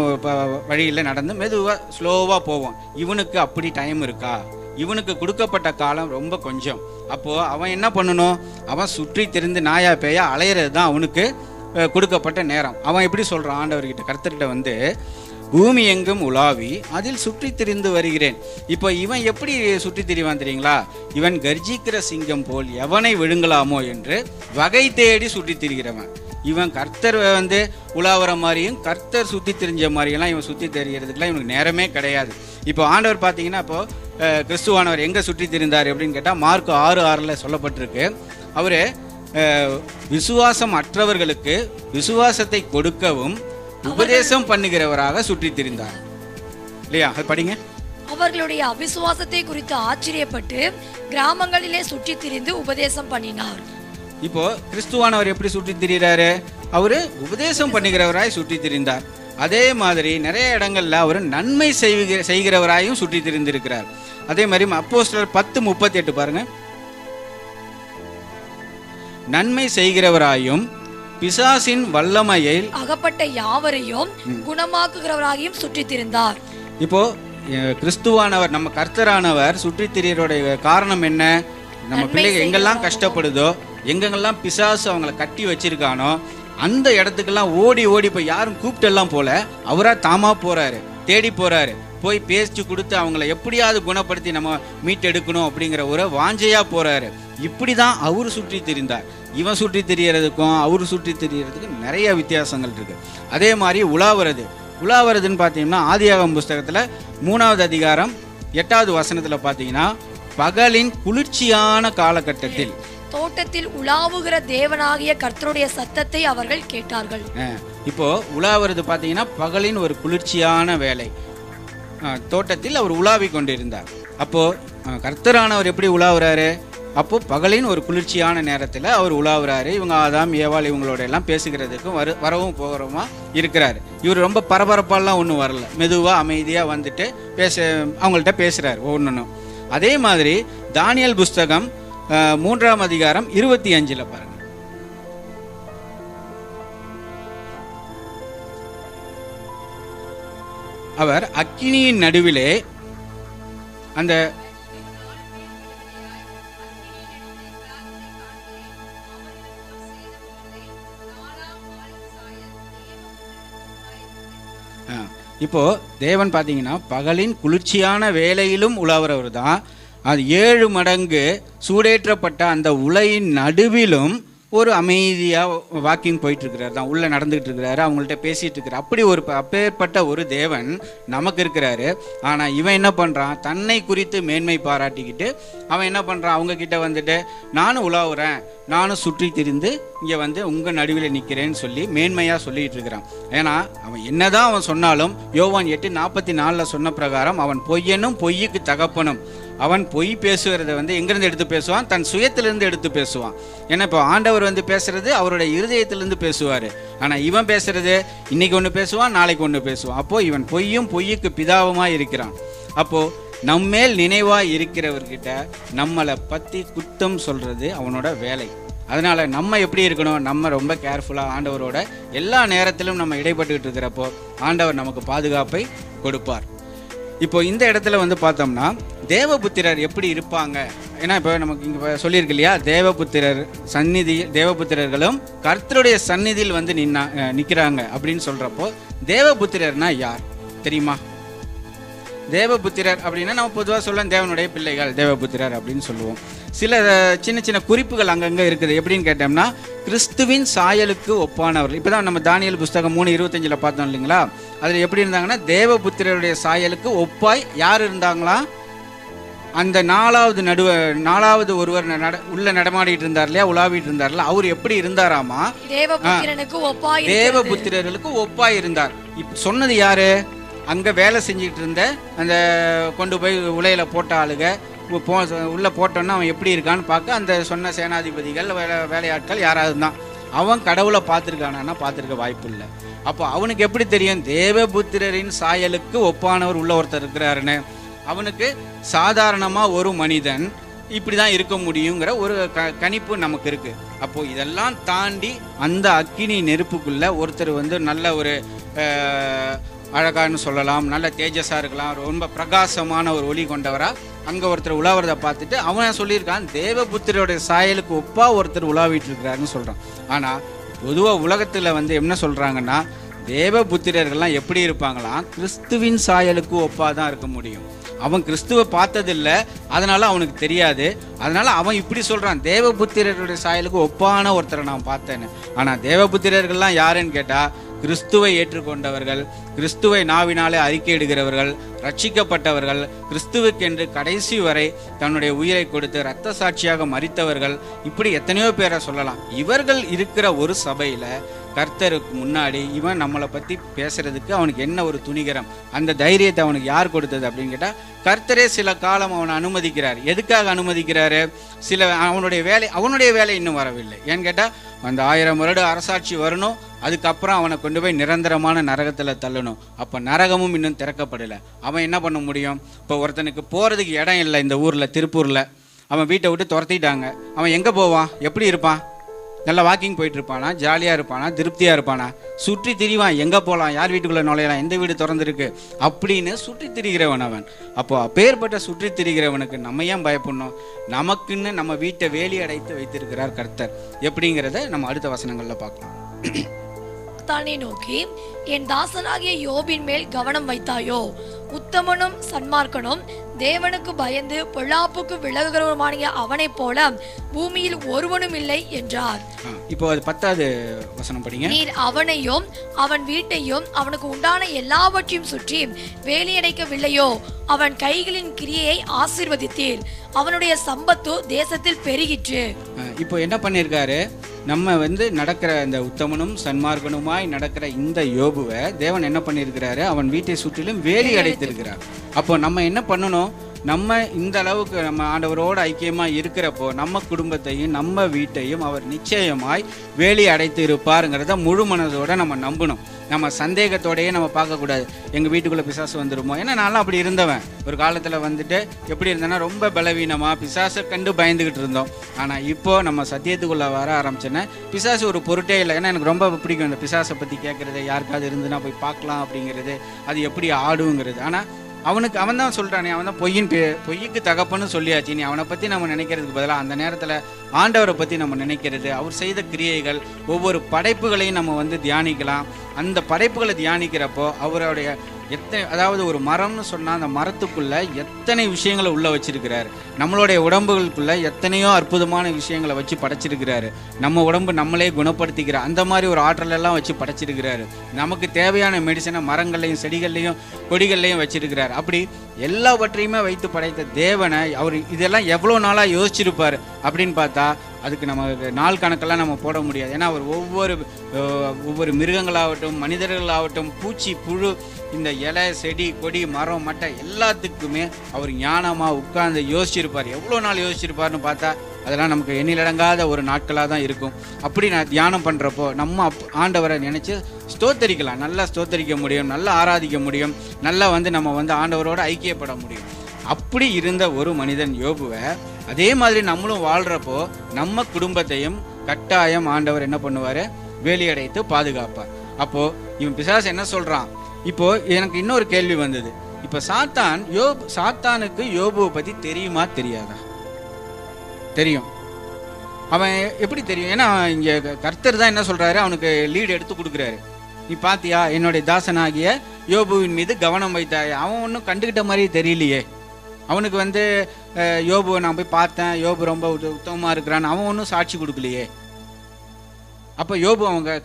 வழியில் நடந்து மெதுவாக ஸ்லோவாக போவோம். இவனுக்கு அப்படி டைம் இருக்கா? இவனுக்கு கொடுக்கப்பட்ட காலம் ரொம்ப கொஞ்சம். அப்போது அவன் என்ன பண்ணணும், அவன் சுற்றி திரிந்து நாயா பேயா அலையிறது தான் அவனுக்கு கொடுக்கப்பட்ட நேரம். அவன் எப்படி சொல்கிறான் ஆண்டவர்கிட்ட, கர்த்தர்கிட்ட பூமி எங்கும் உலாவி அதில் சுற்றி திரிந்து வருகிறேன். இப்போ இவன் எப்படி சுற்றி திரிவான் தெரியுங்களா? இவன் கர்ஜிக்கிற சிங்கம் போல் எவனை விழுங்கலாமோ என்று வகை தேடி சுற்றி திரிகிறவன். இவன் கர்த்தர் உலாவற மாதிரியும் கர்த்தர் சுற்றி திரிஞ்ச மாதிரியெல்லாம் இவன் சுற்றி தெரிகிறதுக்கெல்லாம் இவனுக்கு நேரமே கிடையாது. இப்போ ஆண்டவர் பார்த்தீங்கன்னா, இப்போ கிறிஸ்துவானவர் எங்கே சுற்றி திரிந்தார் அப்படின்னு கேட்டால் மார்க் 6:6 சொல்லப்பட்டிருக்கு. அவர் விசுவாசம் அற்றவர்களுக்கு விசுவாசத்தை கொடுக்கவும் உபதேசம் பண்ணுகிறவராக சுற்றி திரிந்தார். இல்லையா? அது படிங்க. அவர்களுடைய அவிசுவாசத்தை குறித்து ஆச்சரியப்பட்டு கிராமங்களிலே சுற்றி திரிந்து உபதேசம் பண்ணினார். இப்போ கிறிஸ்துவானவர் எப்படி சுற்றி திரிகிறாரு? அவரு உபதேசம் பண்ணுகிறவராய் சுற்றி திரிந்தார். அதே மாதிரி நிறைய இடங்கள்ல அவர் நன்மை செய்கிறவராயும் சுற்றி திரிந்திருக்கிறார். அதே மாதிரி அப்போஸ்தலர் 10:38 பாருங்க. நன்மை செய்கிறவராயும் பிசாசின் வல்லமையில் அகப்பட்ட யாவரையும் குணமாக்குகிறவராயும் சுற்றி திரிந்தார். இப்போ கிறிஸ்துவானவர், நம்ம கர்த்தரானவர் சுற்றி திரியருடைய காரணம் என்ன? நம்ம பிள்ளைங்க எங்கெல்லாம் கஷ்டப்படுதோ, எங்கெங்கெல்லாம் பிசாசு அவங்களை கட்டி வச்சிருக்கானோ அந்த இடத்துக்கெல்லாம் ஓடி இப்போ யாரும் கூப்பிட்டு எல்லாம் போல, அவரா தாமா போறாரு, தேடி போறாரு, போய் பேச்சு கொடுத்து அவங்கள எப்படியாவது குணப்படுத்தி நம்ம மீட்டெடுக்கணும் அப்படிங்கிற ஒரு வாஞ்சையா போறாரு. இப்படி தான் அவர் சுற்றி திரிந்தார். இவன் சுற்றி திரியறதுக்கும் அவர் சுற்றி திரியறதுக்கும் நிறைய வித்தியாசங்கள் இருக்கு. அதே மாதிரி உலாவறதுன்னு பார்த்தீங்கன்னா, ஆதியாகமம் புஸ்தகத்தில் 3வது அதிகாரம் 8வது வசனத்தில் பார்த்தீங்கன்னா, பகலின் குளிர்ச்சியான காலகட்டத்தில் தோட்டத்தில் உலாவுகிற தேவனாகிய கர்த்தருடைய சத்தத்தை அவர்கள் கேட்டார்கள். இப்போ உலாவது பார்த்தீங்கன்னா பகலின் ஒரு குளிர்ச்சியான வேலை. தோட்டத்தில் அவர் உலாவி கொண்டிருந்தார். அப்போ கர்த்தரானவர் எப்படி உலாவுறாரு? அப்போ பகலின் ஒரு குளிர்ச்சியான நேரத்தில் அவர் உலாவுறாரு. இவங்க ஆதாம் ஏவாள் இவங்களோட எல்லாம் பேசுகிறதுக்கும் வரவும் போகிறோமா இருக்கிறாரு. இவர் ரொம்ப பரபரப்பாலாம் ஒன்றும் வரல, மெதுவாக அமைதியாக வந்துட்டு அவங்கள்ட்ட பேசுகிறார் ஒன்றும். அதே மாதிரி தானியேல் புஸ்தகம் 3ஆம் அதிகாரம் 25 பாருங்க. அவர் அக்கினியின் நடுவிலே அந்த இப்போ தேவன் பார்த்தீங்கன்னா பகலின் குளிர்ச்சியான வேளையிலும் உலாவரவர் தான். அது 7 மடங்கு சூடேற்றப்பட்ட அந்த உலையின் நடுவிலும் ஒரு அமைதியாக வாக்கிங் போயிட்டு இருக்கிறார் தான், உள்ளே நடந்துகிட்டு இருக்கிறாரு, அவங்கள்ட்ட பேசிகிட்டு இருக்கிறார். அப்படி ஒரு அப்பேற்பட்ட ஒரு தேவன் நமக்கு இருக்கிறாரு. ஆனால் இவன் என்ன பண்ணுறான், தன்னை குறித்து மேன்மை பாராட்டிக்கிட்டு அவன் என்ன பண்ணுறான், அவங்கக்கிட்ட வந்துட்டு நானும் உலாவுறேன், நானும் சுற்றி திரிந்து இங்கே உங்கள் நடுவில் நிற்கிறேன்னு சொல்லி மேன்மையாக சொல்லிகிட்டு இருக்கிறான். ஏன்னா அவன் என்னதான் அவன் சொன்னாலும் யோவான் 8:44 சொன்ன பிரகாரம் அவன் பொய்யனும் பொய்யுக்கு தகப்பனும். அவன் பொய் பேசுகிறத எங்கேருந்து எடுத்து பேசுவான், தன் சுயத்திலிருந்து எடுத்து பேசுவான். ஏன்னா இப்போ ஆண்டவர் பேசுறது அவருடைய இருதயத்திலிருந்து பேசுவார். ஆனால் இவன் பேசுறது இன்னைக்கு ஒன்று பேசுவான், நாளைக்கு ஒன்று பேசுவான். அப்போது இவன் பொய்யும் பொய்யுக்கு பிதாவுமாய் இருக்கிறான். அப்போது நம்மேல் நினைவாக இருக்கிறவர்கிட்ட நம்மளை பற்றி குத்தம் சொல்கிறது அவனோட வேலை. அதனால் நம்ம எப்படி இருக்கணும், நம்ம ரொம்ப கேர்ஃபுல்லாக ஆண்டவரோட எல்லா நேரத்திலும் நம்ம இடைப்பட்டுக்கிட்டு இருக்கிறப்போ ஆண்டவர் நமக்கு பாதுகாப்பை கொடுப்பார். இப்போ இந்த இடத்துல வந்து பார்த்தோம்னா தேவபுத்திரர் எப்படி இருப்பாங்க, ஏன்னா இப்போ நமக்கு இங்கே சொல்லியிருக்கு இல்லையா, தேவபுத்திரர்களும் கர்த்தருடைய சந்நிதியில் வந்து நிற்கிறாங்க அப்படின்னு சொல்கிறப்போ தேவபுத்திரர்னா யார் தெரியுமா? தேவபுத்திரர் அப்படின்னா நம்ம பொதுவாக சொல்லலாம் தேவனுடைய பிள்ளைகள் தேவபுத்திரர் அப்படின்னு சொல்லுவோம். சில சின்ன சின்ன குறிப்புகள் அங்கங்கே இருக்குது. எப்படின்னு கேட்டோம்னா கிறிஸ்துவின் சாயலுக்கு ஒப்பானவர்கள். இப்போ தான் நம்ம தானியேல் புஸ்தகம் 3:25 பார்த்தோம் இல்லைங்களா, அதில் எப்படி இருந்தாங்கன்னா தேவபுத்திரருடைய சாயலுக்கு ஒப்பாய் யார் இருந்தாங்களா? அந்த நாலாவது ஒருவர் உள்ள நடமாடிட்டு இருந்தார் இல்லையா, உலாவிட்டு இருந்தார்ல, அவர் எப்படி இருந்தாராமா? தேவபுத்திரர்களுக்கு ஒப்பாய் இருந்தார். இப்ப சொன்னது யாரு? அங்க வேலை செஞ்சுட்டு இருந்த அந்த கொண்டு போய் உலையில போட்ட ஆளுக உள்ள போட்டோன்னா அவன் எப்படி இருக்கான்னு பார்க்க அந்த சொன்ன சேனாதிபதிகள் வேலையாட்கள் யாராவது தான். அவன் கடவுளை பார்த்துருக்கானா? பார்த்துருக்க வாய்ப்பு இல்லை. அப்போ அவனுக்கு எப்படி தெரியும் தேவபுத்திரரின் சாயலுக்கு ஒப்பானவர் உள்ள ஒருத்தர் இருக்கிறாருன்னு? அவனுக்கு சாதாரணமாக ஒரு மனிதன் இப்படி தான் இருக்க முடியுங்கிற ஒரு கணிப்பு நமக்கு இருக்குது. அப்போது இதெல்லாம் தாண்டி அந்த அக்கினி நெருப்புக்குள்ளே ஒருத்தர் வந்து நல்ல ஒரு அழகான்னு சொல்லலாம், நல்ல தேஜஸாக இருக்கலாம், ரொம்ப பிரகாசமான ஒரு ஒளி கொண்டவராக அங்கே ஒருத்தர் உலாவறதை பார்த்துட்டு அவன் சொல்லியிருக்கான் தேவபுத்திரோடைய சாயலுக்கு ஒப்பா ஒருத்தர் உலாவிட்டு இருக்கிறாருன்னு சொல்கிறான். ஆனால் பொதுவாக உலகத்தில் வந்து என்ன சொல்கிறாங்கன்னா தேவபுத்திரர்கள்லாம் எப்படி இருப்பாங்களாம்? கிறிஸ்துவின் சாயலுக்கு ஒப்பா தான் இருக்க முடியும். அவன் கிறிஸ்துவை பார்த்ததில்லை, அதனால அவனுக்கு தெரியாது. அதனால அவன் இப்படி சொல்கிறான் தேவபுத்திரருடைய சாயலுக்கு ஒப்பான ஒருத்தரை நான் பார்த்தேன்னு. ஆனால் தேவபுத்திரர்கள்லாம் யாருன்னு கேட்டால் கிறிஸ்துவை ஏற்றுக்கொண்டவர்கள், கிறிஸ்துவை நாவினாலே அறிக்கையிடுகிறவர்கள், ரட்சிக்கப்பட்டவர்கள், கிறிஸ்துவுக்கென்று கடைசி வரை தன்னுடைய உயிரை கொடுத்து இரத்த சாட்சியாக மரித்தவர்கள், இப்படி எத்தனையோ பேரை சொல்லலாம். இவர்கள் இருக்கிற ஒரு சபையில் கர்த்தருக்கு முன்னாடி இவன் நம்மளை பற்றி பேசுறதுக்கு அவனுக்கு என்ன ஒரு துணிகரம், அந்த தைரியத்தை அவனுக்கு யார் கொடுத்தது அப்படின்னு கேட்டால் கர்த்தரே சில காலம் அவனை அனுமதிக்கிறார். எதுக்காக அனுமதிக்கிறாரு? அவனுடைய வேலை இன்னும் வரவில்லை. ஏன்னு கேட்டால் அந்த 1000 வருட அரசாட்சி வரணும், அதுக்கப்புறம் அவனை கொண்டு போய் நிரந்தரமான நரகத்தில் தள்ளணும். அப்போ நரகமும் இன்னும் திறக்கப்படலை. அவன் என்ன பண்ண முடியும்? இப்போ ஒருத்தனுக்கு போகிறதுக்கு இடம் இல்லை. இந்த ஊரில் திருப்பூரில் அவன் வீட்டை விட்டு துரத்திட்டாங்க. அவன் எங்கே போவான்? எப்படி இருப்பான்? நல்லா வாக்கிங் போயிட்டு இருப்பானா? ஜாலியாக இருப்பானா? திருப்தியாக இருப்பானா? சுற்றி திரிவான். எங்கே போகலாம், யார் வீட்டுக்குள்ளே நுழையலாம், எந்த வீடு திறந்துருக்கு அப்படின்னு சுற்றி திரிகிறவன் அவன். அப்போ அப்பேற்பட்ட சுற்றி திரிகிறவனுக்கு நம்ம ஏன் பயப்படணும்? நமக்குன்னு நம்ம வீட்டை வேலி அடைத்து வைத்திருக்கிறார் கர்த்தர். எப்படிங்கிறத நம்ம அடுத்த வசனங்களில் பார்க்கலாம். தானே நோக்கி என் தாசனாகிய யோபின் மேல் கவனம் வைத்தாயோ? உத்தமனும் சன்மார்க்கனும் தேவனுக்கு பயந்து பொல்லாப்புக்கு விலகுகிறவருமான அவனை போல பூமியில் ஒருவனும் இல்லை என்றார். இப்போ அது 10வது வசனம் படிங்க. நீர் அவனையும் அவன் வீட்டையும் அவனுக்கு உண்டான எல்லாவற்றையும் சுற்றி வேலியடைக்கவில்லையோ? அவன் கைகளின் கிரியையை ஆசீர்வதித்தீர், அவனுடைய சம்பத்து தேசத்தில் பெருகிற்று. இப்போ என்ன பண்ணிருக்காரு? நம்ம வந்து நடக்கிற இந்த உத்தமனும் சன்மார்க்கனுமாய் நடக்கிற இந்த யோபுவை தேவன் என்ன பண்ணியிருக்கிறாரு? அவன் வீட்டை சுற்றிலும் வேலி அடைத்திருக்கிறார். அப்போ நம்ம என்ன பண்ணணும்? நம்ம இந்த அளவுக்கு நம்ம ஆண்டவரோடு ஐக்கியமாக இருக்கிறப்போ நம்ம குடும்பத்தையும் நம்ம வீட்டையும் அவர் நிச்சயமாய் வேலி அடைத்து இருப்பாருங்கிறத முழு மனதோடு நம்ம நம்பணும். நம்ம சந்தேகத்தோடையே நம்ம பார்க்கக்கூடாது எங்கள் வீட்டுக்குள்ளே பிசாசு வந்துடுமோ. ஏன்னா நான்லாம் அப்படி இருந்தவன். ஒரு காலத்தில் வந்துட்டு எப்படி இருந்தேன்னா ரொம்ப பலவீனமாக பிசாசை கண்டு பயந்துக்கிட்டு இருந்தோம். ஆனால் இப்போது நம்ம சத்தியத்துக்குள்ளே வர ஆரம்பிச்சேன்னா பிசாசு ஒரு பொருட்டே இல்லை. ஏன்னா எனக்கு ரொம்ப பிடிக்கும் இந்த பிசாசை பற்றி கேட்குறது, யாருக்காவது இருந்துன்னா போய் பார்க்கலாம் அப்படிங்கிறது, அது எப்படி ஆடுங்கிறது. ஆனால் அவன் தான் சொல்கிறானே, அவன் தான் பொய்யுக்கு தகப்பன்னு சொல்லியாச்சு. நீ அவனை பற்றி நம்ம நினைக்கிறதுக்கு பதிலாக அந்த நேரத்தில் ஆண்டவரை பற்றி நம்ம நினைக்கிறது, அவர் செய்த கிரியைகள், ஒவ்வொரு படைப்புகளையும் நம்ம வந்து தியானிக்கலாம். அந்த படைப்புகளை தியானிக்கிறப்போ அவருடைய அதாவது ஒரு மரம்னு சொன்னால் அந்த மரத்துக்குள்ளே எத்தனை விஷயங்களை உள்ளே வச்சிருக்கிறாரு. நம்மளுடைய உடம்புகளுக்குள்ளே எத்தனையோ அற்புதமான விஷயங்களை வச்சு படைச்சிருக்கிறாரு. நம்ம உடம்பு நம்மளே குணப்படுத்திக்கிற அந்த மாதிரி ஒரு ஆற்றலெல்லாம் வச்சு படைச்சிருக்கிறாரு. நமக்கு தேவையான மெடிசனை மரங்கள்லையும் செடிகள்லையும் கொடிகள்லையும் வச்சிருக்கிறாரு. அப்படி எல்லாவற்றையுமே வைத்து படைத்த தேவனை அவர் இதெல்லாம் எவ்வளோ நாளாக யோசிச்சிருப்பார் அப்படின்னு பார்த்தா அதுக்கு நம்ம நாள் கணக்கெல்லாம் நம்ம போட முடியாது. ஏன்னா அவர் ஒவ்வொரு மிருகங்களாகட்டும் மனிதர்களாகட்டும் பூச்சி புழு இந்த இலை செடி கொடி மரம் மட்டை எல்லாத்துக்குமே அவர் ஞானமாக உட்கார்ந்து யோசிச்சிருப்பார். எவ்வளோ நாள் யோசிச்சிருப்பார்னு பார்த்தா அதெல்லாம் நமக்கு எண்ணிலடங்காத ஒரு நாட்களாக தான் இருக்கும். அப்படி நான் தியானம் பண்ணுறப்போ நம்ம ஆண்டவரை நினச்சி ஸ்தோத்தரிக்கலாம், நல்லா ஸ்தோத்தரிக்க முடியும், நல்லா ஆராதிக்க முடியும், நல்லா வந்து நம்ம வந்து ஆண்டவரோடு ஐக்கியப்பட முடியும். அப்படி இருந்த ஒரு மனிதன் யோபுவை அதே மாதிரி நம்மளும் வாழ்கிறப்போ நம்ம குடும்பத்தையும் கட்டாயம் ஆண்டவர் என்ன பண்ணுவார், வேலியடைத்து பாதுகாப்பார். அப்போ இவன் பிசாசு என்ன சொல்றான், இப்போ எனக்கு இன்னொரு கேள்வி வந்தது. இப்போ சாத்தானுக்கு யோபுவை பத்தி தெரியுமா தெரியாதா? தெரியும். அவன் எப்படி தெரியும்? ஏன்னா இங்க கர்த்தர் தான் என்ன சொல்றாரு, அவனுக்கு லீடு எடுத்து கொடுக்குறாரு. நீ பாத்தியா என்னுடைய தாசனாகிய யோபுவின் மீது கவனம் வைத்தாய். அவன் ஒன்றும் கண்டுகிட்ட மாதிரி தெரியலையே. அவனுக்கு யோபுவை நான் போய் பார்த்தேன், யோபு ரொம்ப உத்தமமா இருக்கிறான்னு அவன் ஒன்றும் சாட்சி கொடுக்கலையே. அப்போ யோபு அவங்க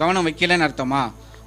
கவனம் வைக்கலன்னு அர்த்தமா?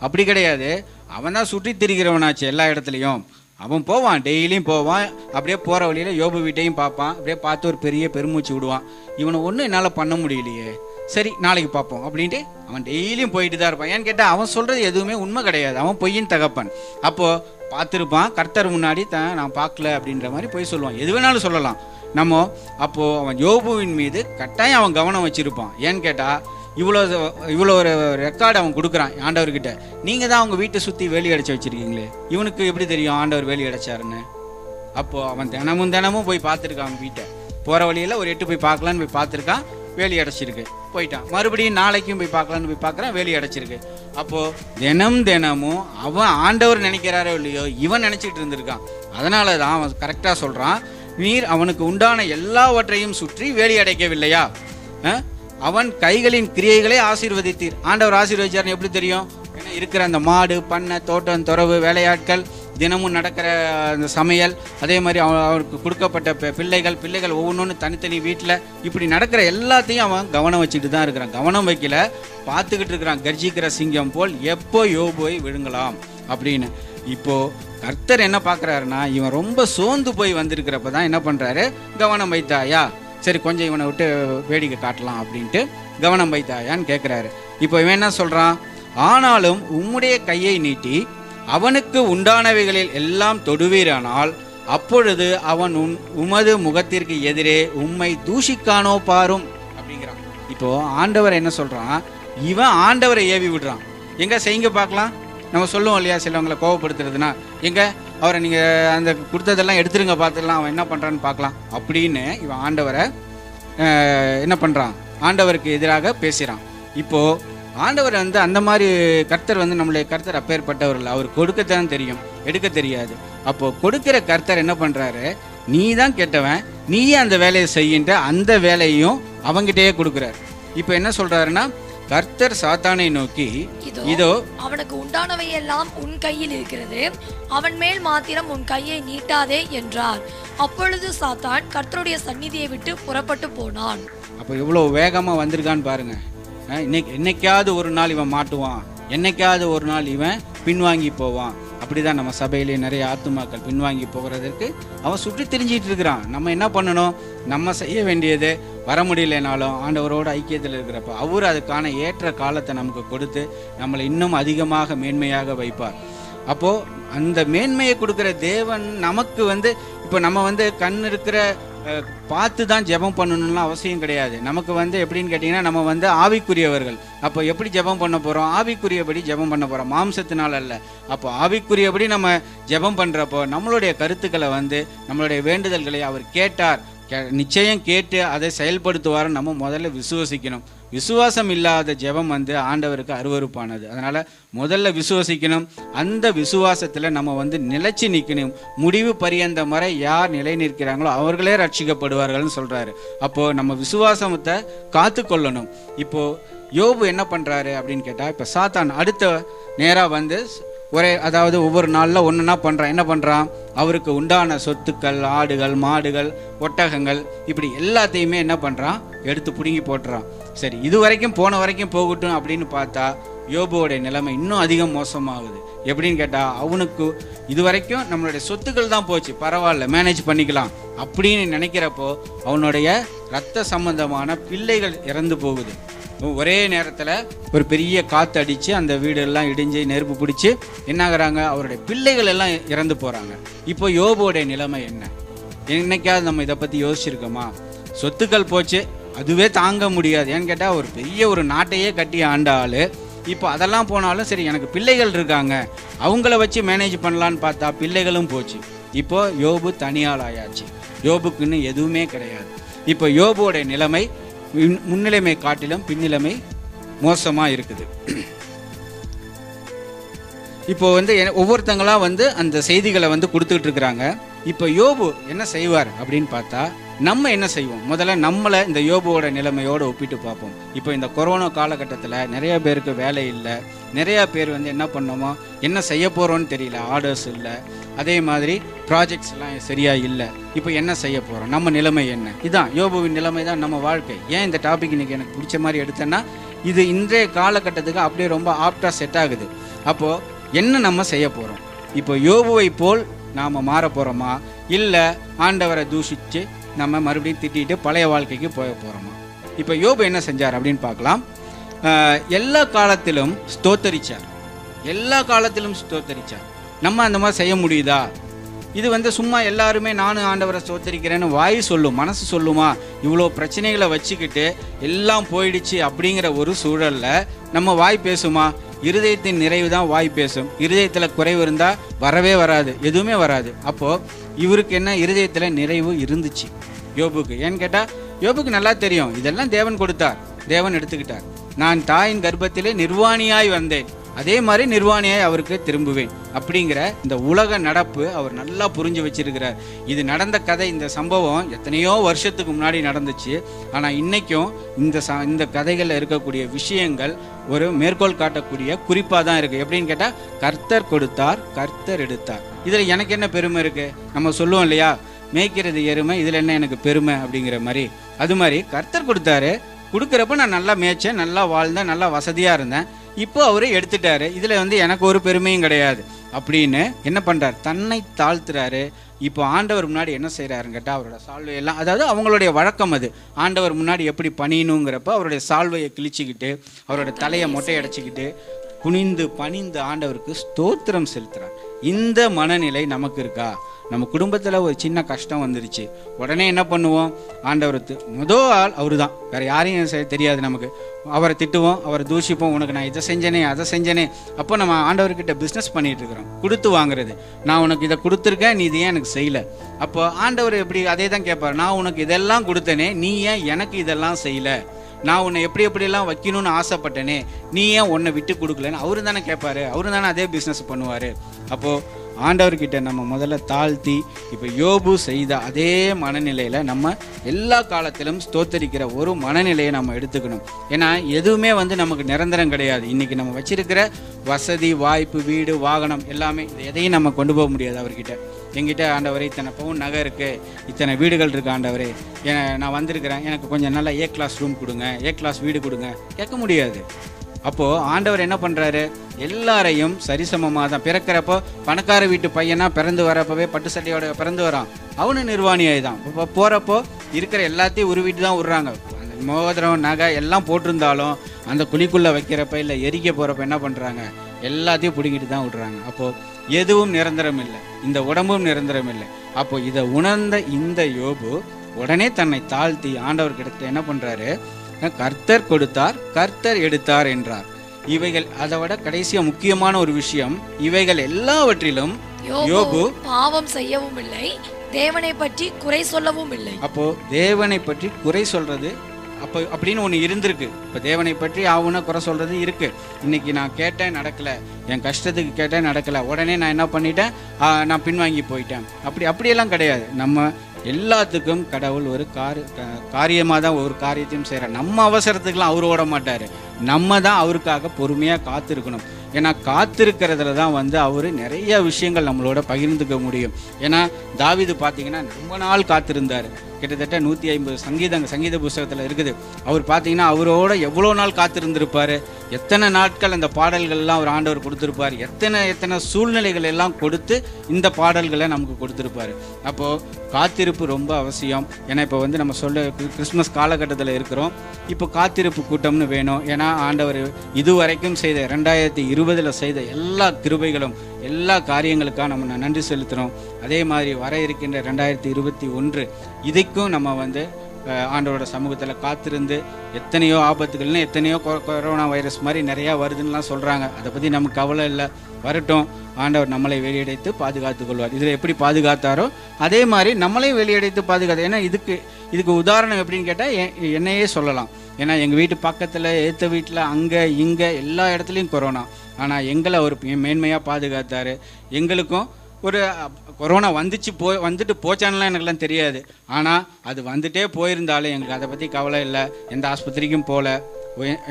அப்படி கிடையாது. அவன் தான் சுற்றி திரிகிறவனாச்சு எல்லா இடத்துலையும். அவன் போவான், டெய்லியும் போவான். அப்படியே போகிற வழியில் யோபு வீட்டையும் பார்ப்பான். அப்படியே பார்த்து ஒரு பெரிய பெருமூச்சு விடுவான். இவனை ஒன்றும் என்னால் பண்ண முடியலையே, சரி நாளைக்கு பார்ப்போம் அப்படின்ட்டு அவன் டெய்லியும் போயிட்டு தான் இருப்பான். ஏன்னு கேட்டால் அவன் சொல்கிறது எதுவுமே உண்மை கிடையாது. அவன் பொய்யின் தகப்பன். அப்போது பார்த்துருப்பான், கர்த்தர் முன்னாடி நான் பார்க்கல அப்படின்ற மாதிரி போய் சொல்லுவான். எது வேணாலும் சொல்லலாம் நம்ம. அப்போது அவன் யோபுவின் மீது கட்டாயம் அவன் கவனம் வச்சுருப்பான். ஏன்னு கேட்டால் இவ்வளோ ஒரு ரெக்கார்டு அவன் கொடுக்குறான் ஆண்டவர்கிட்ட. நீங்கள் தான் அவங்க வீட்டை சுற்றி வேலி அடைச்சி வச்சுருக்கீங்களே, இவனுக்கு எப்படி தெரியும் ஆண்டவர் வேலி அடைச்சாருன்னு? அப்போது அவன் தினமும் போய் பார்த்துருக்கான். அவங்க வீட்டை போகிற வழியில் ஒரு 8 போய் பார்க்கலான்னு போய் பார்த்துருக்கான், வேலி அடைச்சிருக்கு, போயிட்டான். மறுபடியும் நாளைக்கும் போய் பார்க்கலான்னு போய் பார்க்குறான், வேலி அடைச்சிருக்கு. அப்போது தினமும் அவன் ஆண்டவர் நினைக்கிறாரோ இல்லையோ, இவன் நினச்சிக்கிட்டு இருந்திருக்கான். அதனால தான் அவன் கரெக்டாக சொல்கிறான், நீர் அவனுக்கு உண்டான எல்லாவற்றையும் சுற்றி வேலி அடைக்கவில்லையா? அவன் கைகளின் கிரியைகளை ஆசீர்வதித்தீர். ஆண்டவர் ஆசீர்வதிச்சார்னு எப்படி தெரியும்? ஏன்னா இருக்கிற அந்த மாடு, பண்ணை, தோட்டம், துறவு, வேலையாட்கள், தினமும் நடக்கிற அந்த சமையல், அதே மாதிரி அவருக்கு கொடுக்கப்பட்ட பிள்ளைகள் ஒவ்வொன்று தனித்தனி வீட்டில் இப்படி நடக்கிற எல்லாத்தையும் அவன் கவனம் வச்சுட்டு தான் இருக்கிறான். கவனம் வைக்கல, பார்த்துக்கிட்டு இருக்கிறான் கர்ஜிக்கிற சிங்கம் போல் எப்போ யோபுவை விழுங்கலாம் அப்படின்னு. இப்போது கர்த்தர் என்ன பார்க்குறாருன்னா, இவன் ரொம்ப சோர்ந்து போய் வந்திருக்கிறப்ப தான் என்ன பண்ணுறாரு, கவனம் வைத்தாயா, சரி கொஞ்சம் இவனை விட்டு வேடிக்கை காட்டலாம் அப்படின்ட்டு கவனம் வைத்தாயான்னு கேட்குறாரு. இப்போ இவன் என்ன சொல்கிறான், ஆனாலும் உம்முடைய கையை நீட்டி அவனுக்கு உண்டானவைகளில் எல்லாம் தொடுவீரானால் அப்பொழுது அவன் உமது முகத்திற்கு எதிரே உம்மை தூஷிக்கானோ பாரும் அப்படிங்கிறான். இப்போ ஆண்டவர் என்ன சொல்கிறான், இவன் ஆண்டவரை ஏவி விடுறான். எங்கே செய்யுங்க பார்க்கலாம். நம்ம சொல்லுவோம் இல்லையா, சிலவங்களை கோவப்படுத்துறதுனா, எங்கே அவரை நீங்கள் அந்த கொடுத்ததெல்லாம் எடுத்துருங்க பார்த்துக்கலாம், அவன் என்ன பண்ணுறான்னு பார்க்கலாம் அப்படின்னு இவன் ஆண்டவரை என்ன பண்ணுறான், ஆண்டவருக்கு எதிராக பேசுகிறான். இப்போது ஆண்டவர் அந்த மாதிரி கர்த்தர் நம்மளுடைய கர்த்தர் அப்பேற்பட்டவர்கள். அவர் கொடுக்கத்தான் தெரியும், எடுக்க தெரியாது. அப்போது கொடுக்கிற கர்த்தர் என்ன பண்ணுறாரு, நீ தான் கெட்டவன், நீயே அந்த வேலையை செய்கின்ற அந்த வேலையும் அவங்கிட்டே கொடுக்குறாரு. இப்போ என்ன சொல்கிறாருன்னா, கர்த்தர் சாத்தானை நோக்கி, இதோ அவனுக்கு உண்டானவை எல்லாம் உன் கையில் இருக்கிறது, அவன் மேல் மாத்திரம் உன் கையை நீட்டாதே என்றார். அப்பொழுது சாத்தான் கர்த்தருடைய சந்நிதியை விட்டு புறப்பட்டு போனான். அப்போ எவ்வளோ வேகமாக வந்திருக்கான்னு பாருங்க. என்னைக்காவது ஒரு நாள் இவன் மாட்டுவான், என்னைக்காவது ஒரு நாள் இவன் பின்வாங்கி போவான். அப்படிதான் நம்ம சபையிலே நிறைய ஆத்துமாக்கள் பின்வாங்கி போகிறதுக்கு அவன் சுற்றி திரிஞ்சிட்டு இருக்கிறான். நம்ம என்ன பண்ணணும், நம்ம செய்ய வேண்டியது, வர முடியலனாலும் ஆண்டவரோட ஐக்கியத்தில் இருக்கிறப்ப அவர் அதுக்கான ஏற்ற காலத்தை நமக்கு கொடுத்து நம்மளை இன்னும் அதிகமாக மேன்மையாக வைப்பார். அப்போது அந்த மேன்மையை கொடுக்குற தேவன் நமக்கு இப்போ நம்ம கண் இருக்கிற பார்த்து தான் ஜெபம் பண்ணணும்லாம் அவசியம் கிடையாது. நமக்கு எப்படின்னு கேட்டிங்கன்னா, நம்ம ஆவிக்குரியவர்கள். அப்போ எப்படி ஜெபம் பண்ண போகிறோம், ஆவிக்குரியபடி ஜெபம் பண்ண போகிறோம், மாம்சத்தினால் அல்ல. அப்போ ஆவிக்குரியபடி நம்ம ஜெபம் பண்ணுறப்போ நம்மளுடைய கருத்துக்களை நம்மளுடைய வேண்டுதல்களை அவர் கேட்டார், நிச்சயம் கேட்டு அதை செயல்படுத்துவார். நம்ம முதல்ல விசுவசிக்கணும். விசுவாசம் இல்லாத ஜெபம் ஆண்டவருக்கு அருவருப்பானது. அதனால் முதல்ல விசுவசிக்கணும். அந்த விசுவாசத்தில் நம்ம நிலைச்சி நிற்கணும். முடிவு பரியந்த முறை யார் நிலை நிற்கிறாங்களோ அவர்களே ரட்சிக்கப்படுவார்கள்னு சொல்கிறாரு. அப்போது நம்ம விசுவாசத்தை காத்து கொள்ளணும். இப்போது யோபு என்ன பண்ணுறாரு அப்படின்னு கேட்டால், இப்போ சாத்தான் அடுத்த நேராக அதாவது ஒவ்வொரு நாளில் ஒன்றுனா பண்ணுறான். என்ன பண்ணுறான், அவருக்கு உண்டான சொத்துக்கள், ஆடுகள், மாடுகள், ஒட்டகங்கள், இப்படி எல்லாத்தையுமே என்ன பண்ணுறான், எடுத்து பிடுங்கி போட்டுறான். சரி, இது வரைக்கும் போன வரைக்கும் போகட்டும் அப்படின்னு பார்த்தா யோபுவோடைய நிலைமை இன்னும் அதிகம் மோசமாகுது. எப்படின்னு கேட்டால், அவனுக்கு இது வரைக்கும் நம்மளுடைய சொத்துக்கள் தான் போச்சு, பரவாயில்ல மேனேஜ் பண்ணிக்கலாம் அப்படின்னு நினைக்கிறப்போ அவனுடைய இரத்த சம்பந்தமான பிள்ளைகள் இறந்து போகுது. ஒரே நேரத்தில் ஒரு பெரிய காற்று அடித்து அந்த வீடெல்லாம் இடிஞ்சு நெருப்பு பிடிச்சி என்னாகிறாங்க, அவருடைய பிள்ளைகள் எல்லாம் இறந்து போகிறாங்க. இப்போ யோபுவோடைய நிலைமை என்ன? என்னைக்காவது நம்ம இதை பற்றி யோசிச்சிருக்கோமா? சொத்துக்கள் போச்சு, அதுவே தாங்க முடியாது. ஏன்னு கேட்டால், ஒரு பெரிய ஒரு நாட்டையே கட்டி ஆண்ட ஆள். இப்போ அதெல்லாம் போனாலும் சரி, எனக்கு பிள்ளைகள் இருக்காங்க, அவங்கள வச்சு மேனேஜ் பண்ணலான்னு பார்த்தா பிள்ளைகளும் போச்சு. இப்போ யோபு தனியால் ஆயாச்சு. யோபுக்குன்னு எதுவுமே கிடையாது. இப்போ யோபுவோடைய நிலைமை முன்னிலைமை காட்டிலும் பின்னிலைமை மோசமாக இருக்குது. இப்போ வந்து ஒவ்வொருத்தங்களாம் வந்து அந்த செய்திகளை வந்து கொடுத்துக்கிட்டு இருக்கிறாங்க. இப்போ யோபு என்ன செய்வார் அப்படின்னு பார்த்தா நம்ம என்ன செய்வோம்? முதல்ல நம்மளை இந்த யோபுவோட நிலைமையோடு ஒப்பிட்டு பார்ப்போம். இப்போ இந்த கொரோனா காலகட்டத்தில் நிறைய பேருக்கு வேலை இல்லை, நிறையா பேர் வந்து என்ன பண்ணோமோ என்ன செய்ய போகிறோன்னு தெரியல, ஆர்டர்ஸ் இல்லை, அதே மாதிரி ப்ராஜெக்ட்ஸ்லாம் சரியாக இல்லை. இப்போ என்ன செய்ய போகிறோம்? நம்ம நிலைமை என்ன? இதுதான் யோபுவின் நிலைமை தான் நம்ம வாழ்க்கை. ஏன் இந்த டாபிக் இன்றைக்கி எனக்கு பிடிச்ச மாதிரி எடுத்தேன்னா இது இன்றைய காலகட்டத்துக்கு அப்படியே ரொம்ப ஆப்டாக செட் ஆகுது. அப்போது என்ன நம்ம செய்ய போகிறோம்? இப்போ யோபுவை போல் நாம் மாற போகிறோமா, இல்லை ஆண்டவரை தூஷித்து நம்ம மறுபடியும் திட்டிட்டு பழைய வாழ்க்கைக்கு போக போகிறோமா? இப்போ யோபு என்ன செஞ்சார் அப்படின்னு பார்க்கலாம். எல்லா காலத்திலும் ஸ்தோத்தரிச்சார், எல்லா காலத்திலும் ஸ்தோத்தரிச்சார். நம்ம அந்த மாதிரி செய்ய முடியுதா? இது வந்து சும்மா எல்லாருமே நானும் ஆண்டவரை ஸ்தோத்தரிக்கிறேன்னு வாய் சொல்லும், மனசு சொல்லுமா? இவ்வளோ பிரச்சனைகளை வச்சுக்கிட்டு எல்லாம் போயிடுச்சு அப்படிங்கிற ஒரு சூழலில் நம்ம வாய் பேசுமா? இருதயத்தின் நிறைவு தான் வாய் பேசும். இருதயத்தில் குறைவு இருந்தால் வரவே வராது, எதுவுமே வராது. அப்போது இவருக்கு என்ன இருதயத்தில் நிறைவு இருந்துச்சு யோபுக்கு. ஏன்னு கேட்டால் யோபுக்கு நல்லா தெரியும், இதெல்லாம் தேவன் கொடுத்தார், தேவன் எடுத்துக்கிட்டார். நான் தாயின் கர்ப்பத்திலே நிர்வாணியாய் வந்தேன், அதே மாதிரி நிர்வாணியாய் அவருக்கு திரும்புவேன் அப்படிங்கிற இந்த உலக நடப்பு அவர் நல்லா புரிஞ்சு வச்சிருக்கிறார். இது நடந்த கதை, இந்த சம்பவம் எத்தனையோ வருஷத்துக்கு முன்னாடி நடந்துச்சு. ஆனால் இன்னைக்கும் இந்த கதைகளில் இருக்கக்கூடிய விஷயங்கள் ஒரு மேற்கோள் காட்டக்கூடிய குறிப்பாக தான் இருக்குது. எப்படின்னு கேட்டால் கர்த்தர் கொடுத்தார், கர்த்தர் எடுத்தார். இதில் எனக்கு என்ன பெருமை இருக்குது? நம்ம சொல்லுவோம் இல்லையா, மேய்க்கிறது எருமை, இதில் என்ன எனக்கு பெருமை அப்படிங்கிற மாதிரி. அது மாதிரி கர்த்தர் கொடுத்தாரு, கொடுக்குறப்ப நான் நல்லா மேய்ச்சேன், நல்லா வாழ்ந்தேன், நல்லா வசதியாக இருந்தேன். இப்போ அவரு எடுத்துட்டாரு, இதில் வந்து எனக்கு ஒரு பெருமையும் கிடையாது அப்படின்னு என்ன பண்ணுறார்? தன்னை தாழ்த்துறாரு. இப்போ ஆண்டவர் முன்னாடி என்ன செய்கிறாருன்னு கேட்டால் அவரோட சால்வையெல்லாம், அதாவது அவங்களுடைய வழக்கம் அது, ஆண்டவர் முன்னாடி எப்படி பணியணுங்கிறப்ப அவருடைய சால்வையை கிழிச்சிக்கிட்டு அவரோட தலையை மொட்டையடைச்சிக்கிட்டு குனிந்து பணிந்து ஆண்டவருக்கு ஸ்தோத்திரம் செலுத்துகிறார். இந்த மனநிலை நமக்கு இருக்கா? நம்ம குடும்பத்தில் ஒரு சின்ன கஷ்டம் வந்துருச்சு, உடனே என்ன பண்ணுவோம்? ஆண்டவர் முதல் ஆள் அவரு தான், வேறு யாரையும் தெரியாது நமக்கு. அவரை திட்டுவோம், அவரை தூஷிப்போம், உனக்கு நான் இதை செஞ்சேனே அதை செஞ்சேனே. அப்போ நம்ம ஆண்டவர்கிட்ட பிஸ்னஸ் பண்ணிகிட்டு இருக்கிறோம், கொடுத்து வாங்குறது. நான் உனக்கு இதை கொடுத்துருக்கேன், நீ இது ஏன் எனக்கு செய்யலை? அப்போ ஆண்டவர் எப்படி அதே தான் கேட்பார், நான் உனக்கு இதெல்லாம் கொடுத்தேனே, நீ ஏன் எனக்கு இதெல்லாம் செய்யலை? நான் உன்னை எப்படியெல்லாம் வைக்கணும்னு ஆசைப்பட்டேனே, நீ ஏன் உன்னை விட்டு கொடுக்கலன்னு அவரு தானே கேட்பாரு, அவரு தானே அதே பிஸ்னஸ் பண்ணுவார். அப்போது ஆண்டவர்கிட்ட நம்ம முதல்ல தாழ்த்தி இப்போ யோபு செய்த அதே மனநிலையில் நம்ம எல்லா காலத்திலும் ஸ்தோத்தரிக்கிற ஒரு மனநிலையை நம்ம எடுத்துக்கணும். ஏன்னா எதுவுமே வந்து நமக்கு நிரந்தரம் கிடையாது. இன்றைக்கி நம்ம வச்சிருக்கிற வசதி வாய்ப்பு, வீடு, வாகனம் எல்லாமே எதையும் நம்ம கொண்டு போக முடியாது அவர்கிட்ட. என்கிட்ட ஆண்டவரே இத்தனை பவுன் நகை இருக்குது, இத்தனை வீடுகள் இருக்குது, ஆண்டவரே நான் வந்திருக்கிறேன், எனக்கு கொஞ்சம் நல்லா ஏ கிளாஸ் ரூம் கொடுங்க, ஏ கிளாஸ் வீடு கொடுங்க, கேட்க முடியாது. அப்போது ஆண்டவர் என்ன பண்ணுறாரு? எல்லாரையும் சரிசமமாக தான். பிறக்கிறப்போ பணக்கார வீட்டு பையனா பிறந்து வரப்பவே பட்டு சட்டையோட பிறந்து வரான், அவனு நிர்வாணியாய் தான். இப்போ போகிறப்போ இருக்கிற எல்லாத்தையும் உருவிட்டு தான் விட்றாங்க. அந்த மோதிரம் நகை எல்லாம் போட்டிருந்தாலும் அந்த குழிக்குள்ளே வைக்கிறப்ப இல்லை எரிக்க போகிறப்ப என்ன பண்ணுறாங்க? எல்லாத்தையும் பிடிங்கிட்டு தான் விட்றாங்க. அப்போது எதுவும் நிரந்தரம் இல்லை, இந்த உடம்பும் நிரந்தரம் இல்லை. அப்போது இதை உணர்ந்த இந்த யோபு உடனே தன்னை தாழ்த்தி ஆண்டவர்கிட்ட என்ன பண்ணுறாரு? கர்த்தர் கொடுத்தார், கர்த்தர் எடுத்தார் என்றார். இவைகள் அதை விட கடைசியா முக்கியமான ஒரு விஷயம், இவைகள் எல்லாவற்றிலும் யோபு பாவம் செய்யவும் இல்லை, தேவனை பற்றி குறை சொல்லவும் இல்லை. அப்போ தேவனை பற்றி குறை சொல்றது அப்போ அப்படின்னு ஒன்று இருந்திருக்கு. இப்போ தேவனை பற்றி ஆவுன்னா குறை சொல்றது இருக்கு. இன்னைக்கு நான் கேட்டேன் நடக்கல, என் கஷ்டத்துக்கு கேட்டேன் நடக்கல, உடனே நான் என்ன பண்ணிட்டேன்? நான் பின்வாங்கி போயிட்டேன். அப்படியெல்லாம் கிடையாது. நம்ம எல்லாத்துக்கும் கடவுள் ஒரு காரியமாக தான் ஒரு காரியத்தையும் செய்கிறார். நம்ம அவசரத்துக்கெல்லாம் அவர் ஓட மாட்டார், நம்ம தான் அவருக்காக பொறுமையாக காத்திருக்கணும். ஏன்னா காத்திருக்கிறதுல தான் வந்து அவர் நிறைய விஷயங்கள் நம்மளோட பகிர்ந்துக்க முடியும். ஏன்னா தாவீது பார்த்தீங்கன்னா ரொம்ப நாள் காத்திருந்தார். கிட்டத்தட்ட 150 சங்கீத புஸ்தகத்தில் இருக்குது. அவர் பார்த்தீங்கன்னா அவரோட எவ்வளோ நாள் காத்திருந்திருப்பார், எத்தனை நாட்கள் அந்த பாடல்கள்லாம் அவர் ஆண்டவர் கொடுத்துருப்பார், எத்தனை சூழ்நிலைகள் எல்லாம் கொடுத்து இந்த பாடல்களை நமக்கு கொடுத்துருப்பார். அப்போது காத்திருப்பு ரொம்ப அவசியம். ஏன்னா இப்போ வந்து நம்ம கிறிஸ்மஸ் காலகட்டத்தில் இருக்கிறோம். இப்போ காத்திருப்பு கூட்டம்னு வேணும். ஏன்னா ஆண்டவர் இதுவரைக்கும் செய்த 2020 செய்த எல்லா கிருபைகளும் எல்லா காரியங்களுக்காக நம்ம நன்றி செலுத்துகிறோம். அதே மாதிரி வர இருக்கின்ற 2021 இதுக்கும் நம்ம வந்து ஆண்டவரோட சமூகத்தில் காத்திருந்து எத்தனையோ ஆபத்துகள்னு எத்தனையோ கொரோனா வைரஸ் மாதிரி நிறையா வருதுன்னெலாம் சொல்கிறாங்க. அதை பற்றி நமக்கு கவலை இல்லை, வரட்டும். ஆண்டவர் நம்மளை வெளியடைத்து பாதுகாத்து கொள்வார். இதில் எப்படி பாதுகாத்தாரோ அதே மாதிரி நம்மளையும் வெளியடைத்து பாதுகாத்து. ஏன்னா இதுக்கு உதாரணம் எப்படின்னு கேட்டால் என்னையே சொல்லலாம். ஏன்னா எங்கள் வீட்டு பக்கத்தில் ஏற்ற வீட்டில் அங்கே இங்கே எல்லா இடத்துலையும் கொரோனா. ஆனால் எங்களை அவர் மேன்மையாக பாதுகாத்தார். எங்களுக்கும் ஒரு கொரோனா வந்துட்டு போச்சானலாம் எனக்குலாம் தெரியாது. ஆனால் அது வந்துட்டே போயிருந்தாலும் எங்களுக்கு அதை பற்றி கவலை இல்லை. எந்த ஆஸ்பத்திரிக்கும் போகல.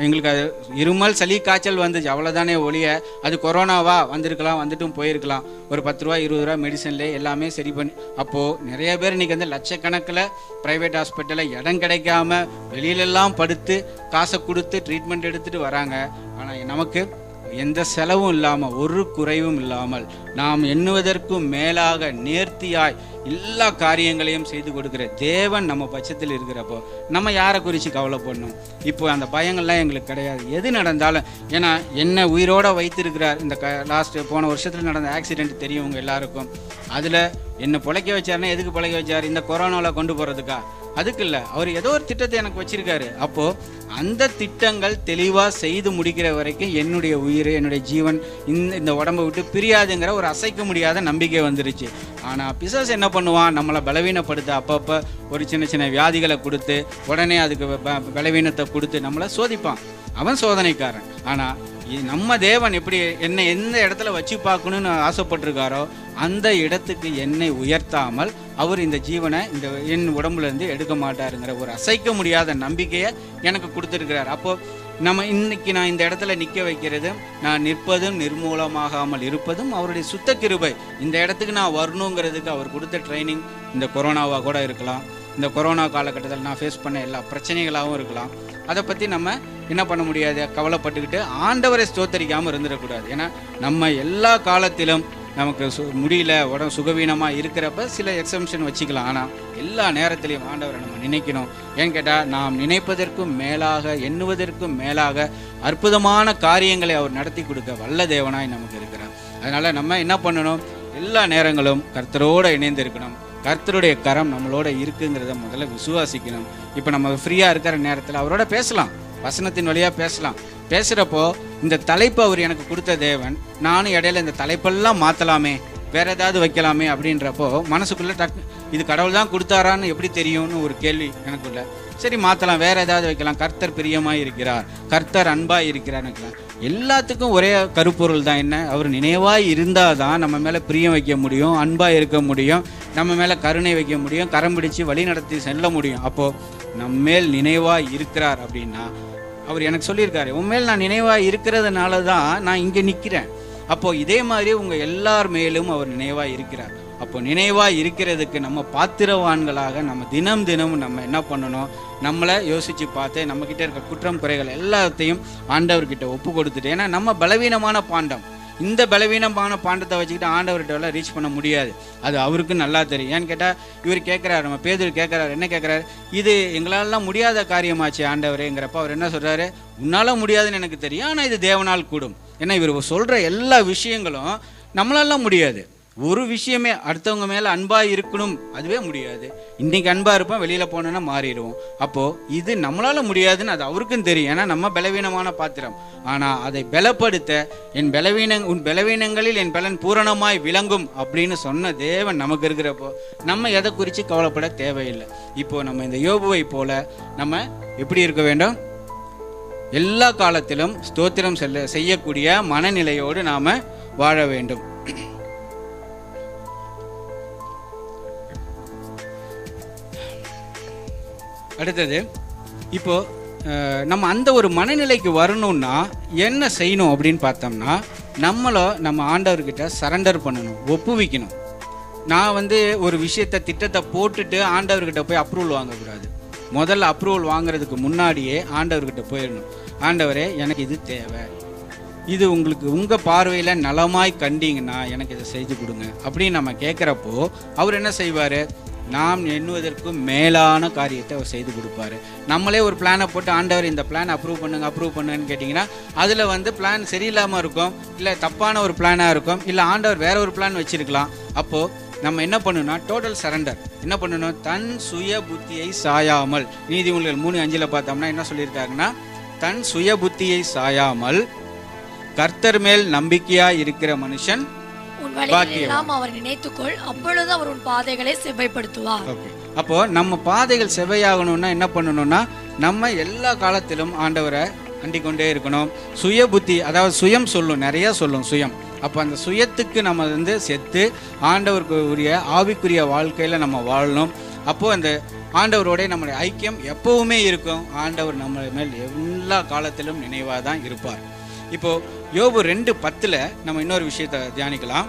எங்களுக்கு அது இருமல் சளி காய்ச்சல் வந்துச்சு, அவ்வளோதானே ஒழிய அது கொரோனாவா வந்திருக்கலாம், வந்துட்டும் போயிருக்கலாம். ஒரு 10 ரூபா 20 ரூபா மெடிசன்லேயே எல்லாமே சரி பண்ணி. அப்போது நிறைய பேர் இன்றைக்கி வந்து லட்சக்கணக்கில் ப்ரைவேட் ஹாஸ்பிட்டலில் இடம் கிடைக்காம வெளியிலெல்லாம் படுத்து காசை கொடுத்து ட்ரீட்மெண்ட் எடுத்துகிட்டு வராங்க. ஆனால் நமக்கு எந்த செலவும் இல்லாமல் ஒரு குறைவும் இல்லாமல் நாம் எண்ணுவதற்கும் மேலாக நேர்த்தியாய் எல்லா காரியங்களையும் செய்து கொடுக்குற தேவன் நம்ம பட்சத்தில் இருக்கிறப்போ நம்ம யாரை குறித்து கவலைப்படணும்? இப்போ அந்த பயங்கள்லாம் எங்களுக்கு கிடையாது. எது நடந்தாலும், ஏன்னா என்ன உயிரோடு வைத்திருக்கிறார். இந்த போன வருஷத்தில் நடந்த ஆக்சிடென்ட் தெரியும் உங்கள் எல்லாருக்கும். அதில் என்ன பிழைக்க வச்சாருன்னா எதுக்கு பிழைக்க வச்சார்? இந்த கொரோனாவில் கொண்டு போகிறதுக்கா? அதுக்கு இல்லை, அவர் ஏதோ ஒரு திட்டத்தை எனக்கு வச்சிருக்காரு. அப்போது அந்த திட்டங்கள் தெளிவாக செய்து முடிக்கிற வரைக்கும் என்னுடைய உயிர், என்னுடைய ஜீவன் இந்த உடம்பை விட்டு பிரியாதுங்கிற ஒரு அசைக்க முடியாத நம்பிக்கை வந்துருச்சு. ஆனால் பிசாசு என்ன பண்ணுவான்? நம்மளை பலவீனப்படுத்த அப்பப்போ ஒரு சின்ன சின்ன வியாதிகளை கொடுத்து உடனே அதுக்கு பலவீனத்தை கொடுத்து நம்மளை சோதிப்பான். அவன் சோதனைக்காரன். ஆனால் நம்ம தேவன் எப்படி என்னை எந்த இடத்துல வச்சு பார்க்கணுன்னு ஆசைப்பட்டிருக்காரோ அந்த இடத்துக்கு என்னை உயர்த்தாமல் அவர் இந்த ஜீவனை என் உடம்புலேருந்து எடுக்க மாட்டாருங்கிற ஒரு அசைக்க முடியாத நம்பிக்கையை எனக்கு கொடுத்துருக்கிறார். அப்போது இன்னைக்கு நான் இந்த இடத்துல நிற்க வைக்கிறதும், நான் நிற்பதும் நிர்மூலமாகாமல் இருப்பதும் அவருடைய சுத்த கிருபை. இந்த இடத்துக்கு நான் வரணுங்கிறதுக்கு அவர் கொடுத்த ட்ரைனிங் இந்த கொரோனாவாக கூட இருக்கலாம். இந்த கொரோனா காலகட்டத்தில் நான் ஃபேஸ் பண்ண எல்லா பிரச்சனைகளாகவும் இருக்கலாம். அதை பற்றி நம்ம என்ன பண்ண முடியாது, கவலைப்பட்டுக்கிட்டு ஆண்டவரை ஸ்தோத்தரிக்காமல் இருந்துடக்கூடாது. ஏன்னா நம்ம எல்லா காலத்திலும் நமக்கு முடியல, உடம்பு சுகவீனமாக இருக்கிறப்ப சில எக்ஸம்ஷன் வச்சுக்கலாம். ஆனால் எல்லா நேரத்திலையும் ஆண்டவரை நம்ம நினைக்கணும். ஏன்னு கேட்டால் நாம் நினைப்பதற்கும் மேலாக எண்ணுவதற்கும் மேலாக அற்புதமான காரியங்களை அவர் நடத்தி கொடுக்க வல்ல தேவனாய் நமக்கு இருக்கிறார். அதனால் நம்ம என்ன பண்ணணும்? எல்லா நேரங்களும் கர்த்தரோடு இணைந்து இருக்கணும். கர்த்தருடைய கரம் நம்மளோட இருக்குங்கிறத முதல்ல விசுவாசிக்கணும். இப்போ நம்ம ஃப்ரீயாக இருக்கிற நேரத்தில் அவரோட பேசலாம், வசனத்தின் வழியாக பேசலாம். பேசுகிறப்போ இந்த தலைப்பு அவர் எனக்கு கொடுத்த தேவன், நானும் இடையில இந்த தலைப்பெல்லாம் மாற்றலாமே, வேற ஏதாவது வைக்கலாமே அப்படின்றப்போ மனசுக்குள்ளே இது கடவுள் தான் கொடுத்தாரான்னு எப்படி தெரியும்னு ஒரு கேள்வி எனக்குள்ள. சரி மாற்றலாம், வேற ஏதாவது வைக்கலாம். கர்த்தர் பிரியமாக இருக்கிறார், கர்த்தர் அன்பாக இருக்கிறார்னு வைக்கலாம். எல்லாத்துக்கும் ஒரே கருப்பொருள் தான். என்ன? அவர் நினைவாய் இருந்தால் தான் நம்ம மேலே பிரியம் வைக்க முடியும், அன்பாக இருக்க முடியும், நம்ம மேலே கருணை வைக்க முடியும், கரம் பிடிச்சி வழி நடத்தி செல்ல முடியும். அப்போது நம்மேல் நினைவாய் இருக்கிறார் அப்படின்னா அவர் எனக்கு சொல்லியிருக்காரு, உண்மையில் நான் நினைவாக இருக்கிறதுனால தான் நான் இங்கே நிற்கிறேன். அப்போது இதே மாதிரி உங்கள் எல்லார் மேலும் அவர் நினைவாக இருக்கிறார். அப்போ நினைவாக இருக்கிறதுக்கு நம்ம பாத்திரவான்களாக நம்ம தினம் நம்ம என்ன பண்ணணும்? நம்மளை யோசித்து பார்த்து நம்மக்கிட்ட இருக்க குற்றம் குறைகள் எல்லாத்தையும் ஆண்டவர்கிட்ட ஒப்பு கொடுத்துட்டு, ஏன்னா நம்ம பலவீனமான பாண்டம், இந்த பலவீனமான பாண்டத்தை வச்சுக்கிட்டு ஆண்டவர்கிட்ட ரீச் பண்ண முடியாது. அது அவருக்கு நல்லா தெரியும். ஏன்னு கேட்டால் இவர் கேட்குறாரு, நம்ம பேதுரு கேட்குறாரு, என்ன கேட்குறாரு? இது எங்களாலாம் முடியாத காரியமாச்சு ஆண்டவரேங்கிறப்ப அவர் என்ன சொல்கிறாரு? உன்னால் முடியாதுன்னு எனக்கு தெரியும், ஆனால் இது தேவனால் கூடும். ஏன்னா இவர் சொல்கிற எல்லா விஷயங்களும் நம்மளாலாம் முடியாது. ஒரு விஷயமே அடுத்தவங்க மேலே அன்பாக இருக்கணும், அதுவே முடியாது. இன்றைக்கி அன்பாக இருப்போம், வெளியில் போனோன்னா மாறிடுவோம். அப்போது இது நம்மளால் முடியாதுன்னு அது அவருக்கும் தெரியும். ஏன்னா நம்ம பலவீனமான பாத்திரம். ஆனால் அதை பலப்படுத்த உன் பலவீனங்களில் என் பலன் பூரணமாய் விளங்கும் அப்படின்னு சொன்ன தேவன் நமக்கு இருக்கிறப்போ நம்ம எதை குறித்து கவலைப்பட தேவையில்லை. இப்போது நம்ம இந்த யோபுவை போல நம்ம எப்படி இருக்க வேண்டும்? எல்லா காலத்திலும் ஸ்தோத்திரம் செய்யக்கூடிய மனநிலையோடு நாம் வாழ வேண்டும். அடுத்தது, இப்போது நம்ம அந்த ஒரு மனநிலைக்கு வரணும்னா என்ன செய்யணும் அப்படின்னு பார்த்தோம்னா, நம்ம ஆண்டவர்கிட்ட சரண்டர் பண்ணணும், ஒப்புவிக்கணும். நான் ஒரு திட்டத்தை போட்டுட்டு ஆண்டவர்கிட்ட போய் அப்ரூவல் வாங்கக்கூடாது. முதல்ல அப்ரூவல் வாங்குறதுக்கு முன்னாடியே ஆண்டவர்கிட்ட போயிடணும். ஆண்டவரே, எனக்கு இது தேவை, இது உங்கள் பார்வையில் நலமாய் கண்டிங்கன்னா எனக்கு இதை செய்து கொடுங்க அப்படின்னு நம்ம கேட்குறப்போ அவர் என்ன செய்வார்? நாம் எண்ணுவதற்கும் மேலான காரியத்தை அவர் செய்து கொடுப்பாரு. நம்மளே ஒரு பிளானை போட்டு ஆண்டவர் இந்த பிளான் அப்ரூவ் பண்ணுங்கன்னு கேட்டிங்கன்னா அதில் பிளான் சரியில்லாமல் இருக்கும், இல்லை தப்பான ஒரு பிளானாக இருக்கும், இல்லை ஆண்டவர் வேற ஒரு பிளான் வச்சுருக்கலாம். அப்போது நம்ம என்ன பண்ணணும்னா டோட்டல் சரண்டர் என்ன பண்ணணும், தன் சுய புத்தியை சாயாமல். நீதிமொழிகள் 3:5 பார்த்தோம்னா என்ன சொல்லியிருக்காங்கன்னா, தன் சுய புத்தியை சாயாமல் கர்த்தர் மேல் நம்பிக்கையா இருக்கிற மனுஷன் உன் வழிகளெல்லாம் அவர் நினைத்துக்கொள், அப்பொழுது அவர் உன் பாதைகளை செவ்வைப்படுத்துவார். அப்போ நம்ம பாதைகள் செவ்வையாகணும்னா என்ன பண்ணணும்னா, நம்ம எல்லா காலத்திலும் ஆண்டவரை அண்டிக் கொண்டே இருக்கணும். சுய புத்தி, அதாவது சுயம் சொல்லும், நிறைய சொல்லும் சுயம். அப்போ அந்த சுயத்துக்கு நம்ம வந்து செத்து ஆண்டவருக்கு உரிய ஆவிக்குரிய வாழ்க்கையில் நம்ம வாழணும். அப்போது அந்த ஆண்டவரோட நம்மளுடைய ஐக்கியம் எப்பவுமே இருக்கும். ஆண்டவர் நம்ம மேல் எல்லா காலத்திலும் நினைவாக தான் இருப்பார். இப்போ யோபு 2:10 நம்ம இன்னொரு விஷயத்தை தியானிக்கலாம்.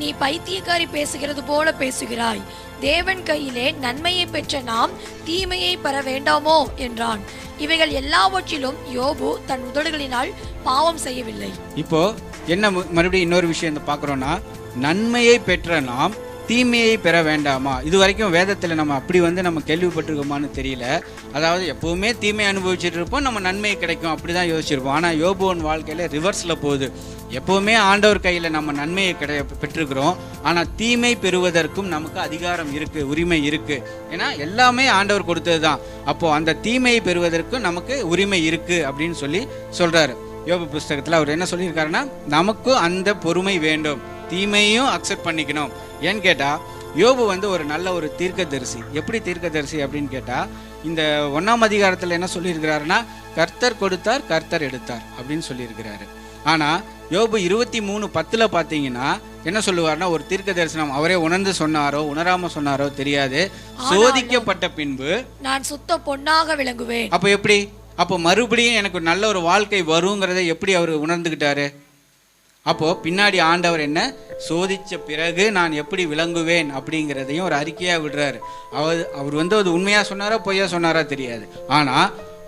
நீ பைத்தியக்காரி பேசுகிறது போல பேசுகிறாய், தேவன் கையிலே நன்மையை பெற்ற நாம் தீமையை பெற வேண்டாமோ என்றான். இவைகள் எல்லாவற்றிலும் யோபு தன் உதடுகளினால் பாவம் செய்யவில்லை. இப்போ என்ன மறுபடியும் இன்னொரு விஷயம் பார்க்குறோன்னா, நன்மையை பெற்ற நாம் தீமையை பெற வேண்டாமா? இது வரைக்கும் வேதத்தில் நம்ம அப்படி நம்ம கேள்விப்பட்டிருக்கோமான்னு தெரியல. அதாவது எப்பவுமே தீமை அனுபவிச்சுட்டு இருப்போம், நம்ம நன்மை கிடைக்கும் அப்படி தான் யோசிச்சிருப்போம். ஆனால் யோபுவின் வாழ்க்கையில் ரிவர்ஸில் போகுது. எப்போவுமே ஆண்டவர் கையில் நம்ம நன்மையை பெற்றிருக்கிறோம், ஆனால் தீமை பெறுவதற்கும் நமக்கு அதிகாரம் இருக்குது, உரிமை இருக்குது. ஏன்னா எல்லாமே ஆண்டவர் கொடுத்தது தான். அப்போது அந்த தீமையை பெறுவதற்கும் நமக்கு உரிமை இருக்குது அப்படின்னு சொல்கிறாரு. யோபு புஸ்தகத்தில் அவர் என்ன சொல்லியிருக்காருன்னா, நமக்கும் அந்த பொறுமை வேண்டும், தீமையும் அக்செப்ட் பண்ணிக்கணும். ஏன்னு கேட்டால் யோபு ஒரு நல்ல ஒரு தீர்க்கதரிசி. எப்படி தீர்க்கதரிசி அப்படின்னு கேட்டால், இந்த 1ஆம் அதிகாரத்தில் என்ன சொல்லியிருக்கிறாருன்னா, கர்த்தர் கொடுத்தார் கர்த்தர் எடுத்தார் அப்படின்னு சொல்லியிருக்கிறாரு. ஆனால் யோபு 23:10 பார்த்தீங்கன்னா என்ன சொல்லுவார்னா, ஒரு தீர்க்க தரிசனம் அவரே உணர்ந்து சொன்னாரோ உணராம சொன்னாரோ தெரியாது, சோதிக்கப்பட்ட பின்பு நான் சுத்த பொன்னாக விளங்குவேன். அப்போ எப்படி, அப்போ மறுபடியும் எனக்கு நல்ல ஒரு வாழ்க்கை வருங்கிறத எப்படி அவர் உணர்ந்துக்கிட்டாரு? அப்போ பின்னாடி ஆண்டவர் என்ன சோதிச்ச பிறகு நான் எப்படி விளங்குவேன் அப்படிங்கிறதையும் ஒரு அறிக்கையாக விடுறாரு. அவர் அது உண்மையா சொன்னாரா பொய்யா சொன்னாரா தெரியாது. ஆனா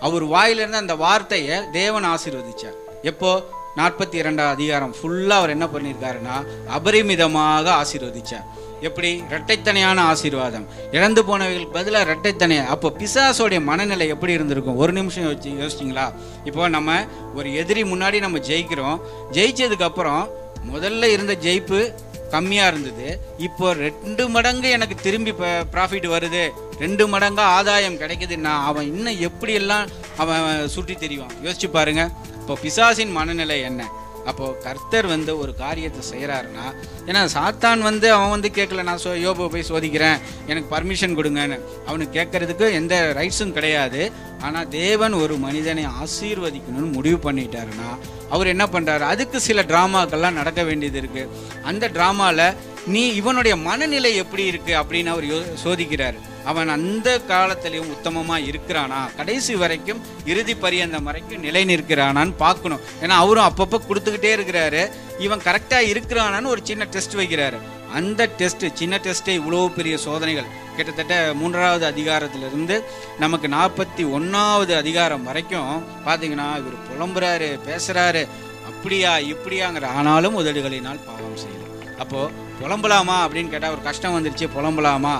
அவர் வாயிலிருந்து அந்த வார்த்தையை தேவன் ஆசீர்வதிச்சார். எப்போ 42ஆம் அதிகாரம் ஃபுல்லா அவர் என்ன பண்ணியிருக்காருன்னா, அபரிமிதமாக ஆசீர்வதிச்சார். எப்படி? இரட்டைத்தனையான ஆசீர்வாதம், இழந்து போனவைகளுக்கு பதிலாக இரட்டைத்தனை. அப்போ பிசாசோடைய மனநிலை எப்படி இருந்திருக்கும்? ஒரு நிமிஷம் யோசிச்சிங்களா? இப்போ நம்ம ஒரு எதிரி முன்னாடி நம்ம ஜெயிக்கிறோம், ஜெயிச்சதுக்கு அப்புறம் முதல்ல இருந்த ஜெயிப்பு கம்மியாக இருந்தது, இப்போ 2 மடங்கு எனக்கு திரும்பி ப்ராஃபிட் வருது, 2 மடங்கா ஆதாயம் கிடைக்குதுன்னா அவன் இன்னும் எப்படியெல்லாம் அவன் சுற்றி தெரிவான்? யோசிச்சு பாருங்க. இப்போ பிசாசின் மனநிலை என்ன? அப்போது கர்த்தர் ஒரு காரியத்தை செய்கிறாருன்னா, ஏன்னா சாத்தான் அவன் கேட்கல, நான் யோபுவை போய் சோதிக்கிறேன் எனக்கு பர்மிஷன் கொடுங்கன்னு. அவனுக்கு கேட்கறதுக்கு எந்த ரைட்ஸும் கிடையாது. ஆனால் தேவன் ஒரு மனிதனை ஆசீர்வதிக்கணும்னு முடிவு பண்ணிட்டாருன்னா அவர் என்ன பண்ணுறாரு, அதுக்கு சில ட்ராமாக்கள்லாம் நடக்க வேண்டியது இருக்குது. அந்த ட்ராமாவில் நீ இவனுடைய மனநிலை எப்படி இருக்குது அப்படின்னு அவர் சோதிக்கிறார். அவன் அந்த காலத்திலையும் உத்தமமாக இருக்கிறானா, கடைசி வரைக்கும் இறுதி பரியந்தம் வரைக்கும் நிலை நிற்கிறானான்னு பார்க்கணும். ஏன்னா அவரும் அப்பப்போ கொடுத்துக்கிட்டே இருக்கிறாரு. இவன் கரெக்டாக இருக்கிறானான்னு ஒரு சின்ன டெஸ்ட் வைக்கிறாரு. அந்த டெஸ்ட்டு, சின்ன டெஸ்ட்டே இவ்வளோ பெரிய சோதனைகள். கிட்டத்தட்ட 3ஆவது அதிகாரத்திலிருந்து நமக்கு 41ஆவது அதிகாரம் வரைக்கும் பார்த்தீங்கன்னா இவர் புலம்புறாரு, பேசுகிறாரு, அப்படியா இப்படியாங்கிற. ஆனாலும் உதடுகளினால் பாவம் செய்யலாம். அப்போது புலம்பலாமா அப்படின்னு கேட்டால் ஒரு கஷ்டம் வந்துருச்சு, புலம்பலாமா?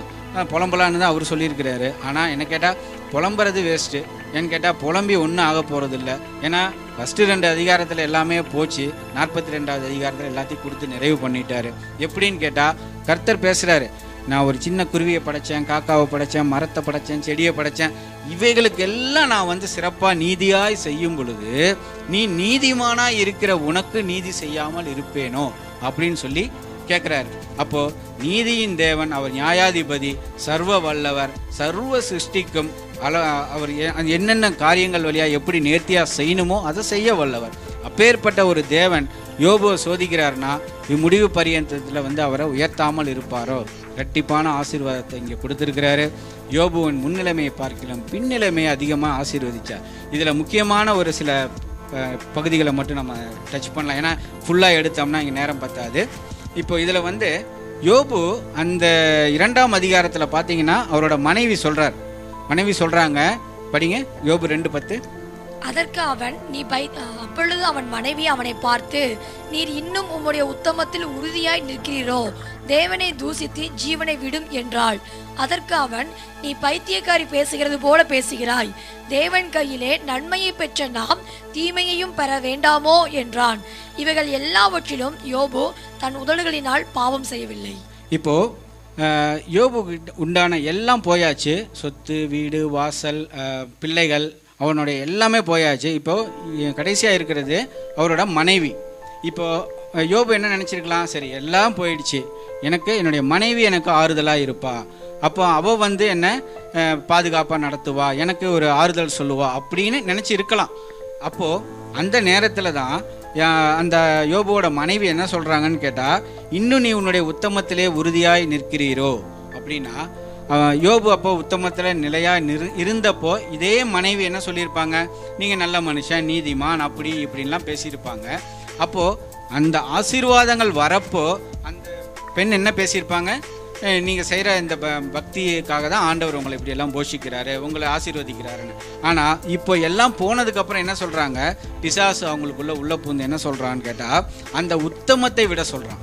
புலம்பலான்னு தான் அவர் சொல்லியிருக்கிறாரு. ஆனால் என்ன கேட்டால் புலம்புறது வேஸ்ட்டு. ஏன்னு கேட்டால் புலம்பி ஒன்றும் ஆக போகிறது இல்லை. ஏன்னா ஃபஸ்ட்டு 2 அதிகாரத்தில் எல்லாமே போச்சு, 42ஆவது அதிகாரத்தில் எல்லாத்தையும் கொடுத்து நிறைவு பண்ணிட்டாரு. எப்படின்னு கேட்டால் கர்த்தர் பேசுகிறாரு, நான் ஒரு சின்ன குருவியை படைத்தேன், காக்காவை படைத்தேன், மரத்தை படைத்தேன், செடியை படைத்தேன், இவைகளுக்கு எல்லாம் நான் சிறப்பாக நீதியாய் செய்யும் பொழுது நீ நீதிமானாய் இருக்கிற உனக்கு நீதி செய்யாமல் இருப்பேனோ அப்படின்னு சொல்லி கேட்குறாரு. அப்போது நீதியின் தேவன், அவர் நியாயாதிபதி, சர்வ வல்லவர், சர்வ சிருஷ்டிக்கும் அவர் என்னென்ன காரியங்கள் வழியாக எப்படி நேர்த்தியாக செய்யணுமோ அதை செய்ய வல்லவர். அப்பேற்பட்ட ஒரு தேவன் யோபுவை சோதிக்கிறார்னா இம்முடிவு பரியந்தத்தில் அவரை உயர்த்தாமல் இருப்பாரோ? இரட்டிப்பான ஆசீர்வாதத்தை இங்கே கொடுத்துருக்கிறாரு. யோபுவின் முன்னிலைமையை பார்க்கலாம் பின்னிலைமையை அதிகமாக ஆசீர்வதித்தார். இதில் முக்கியமான ஒரு சில பகுதிகளை மட்டும் நம்ம டச் பண்ணலாம், ஏன்னா ஃபுல்லாக எடுத்தோம்னா இங்கே நேரம் பத்தாது. இப்போ இதில் யோபு அந்த 2ஆம் அதிகாரத்தில் பார்த்தீங்கன்னா அவரோட மனைவி சொல்கிறாங்க, படிங்க யோபு 2:10. அதற்கு அவன் அப்பொழுது அவன் மனைவி அவனை பார்த்து, நீர் இன்னும் உம்முடைய உத்தமத்தில் உறுதியாய் நிற்கிறீரோ, தேவனை தூசித்து ஜீவனை விடும் என்றாள். அதற்கு அவன், நீ பைத்தியக்காரி பேசுகிறது போல பேசுகிறாய். தேவன் கையிலே நன்மையை பெற்ற நாம் தீமையையும் பெற வேண்டாமோ என்றான். இவைகள் எல்லாவற்றிலும் யோபு தன் உதடுகளினால் பாவம் செய்யவில்லை. இப்போ யோபு உண்டான எல்லாம் போயாச்சு. சொத்து, வீடு, வாசல், பிள்ளைகள், அவனுடைய எல்லாமே போயாச்சு. இப்போது கடைசியாக இருக்கிறது அவரோட மனைவி. இப்போது யோபு என்ன நினச்சிருக்கலாம், சரி எல்லாம் போயிடுச்சு, எனக்கு என்னுடைய மனைவி எனக்கு ஆறுதலாக இருப்பா, அப்போ அவள் வந்து என்ன பாதுகாப்பாக நடத்துவா, எனக்கு ஒரு ஆறுதல் சொல்லுவா அப்படின்னு நினச்சி இருக்கலாம். அப்போது அந்த நேரத்தில் தான் அந்த யோபுவோட மனைவி என்ன சொல்கிறாங்கன்னு கேட்டால், இன்னும் நீ உன்னுடைய உத்தமத்திலே உறுதியாய் நிற்கிறீரோ அப்படின்னா, யோபு அப்போ உத்தமத்தில் நிலையாக இருந்தப்போ இதே மனைவி என்ன சொல்லியிருப்பாங்க, நீங்கள் நல்ல மனுஷன், நீதிமான், அப்படி இப்படின்லாம் பேசியிருப்பாங்க. அப்போது அந்த ஆசீர்வாதங்கள் வரப்போ அந்த பெண் என்ன பேசியிருப்பாங்க, நீங்கள் செய்கிற இந்த பக்திக்காக தான் ஆண்டவர் உங்களை இப்படியெல்லாம் போஷிக்கிறாரு, உங்களை ஆசீர்வதிக்கிறாருன்னு. ஆனால் இப்போ எல்லாம் போனதுக்கப்புறம் என்ன சொல்கிறாங்க, பிசாசு அவங்களுக்குள்ளே உள்ள பூந்து என்ன சொல்கிறான்னு கேட்டால், அந்த உத்தமத்தை விட சொல்கிறான்.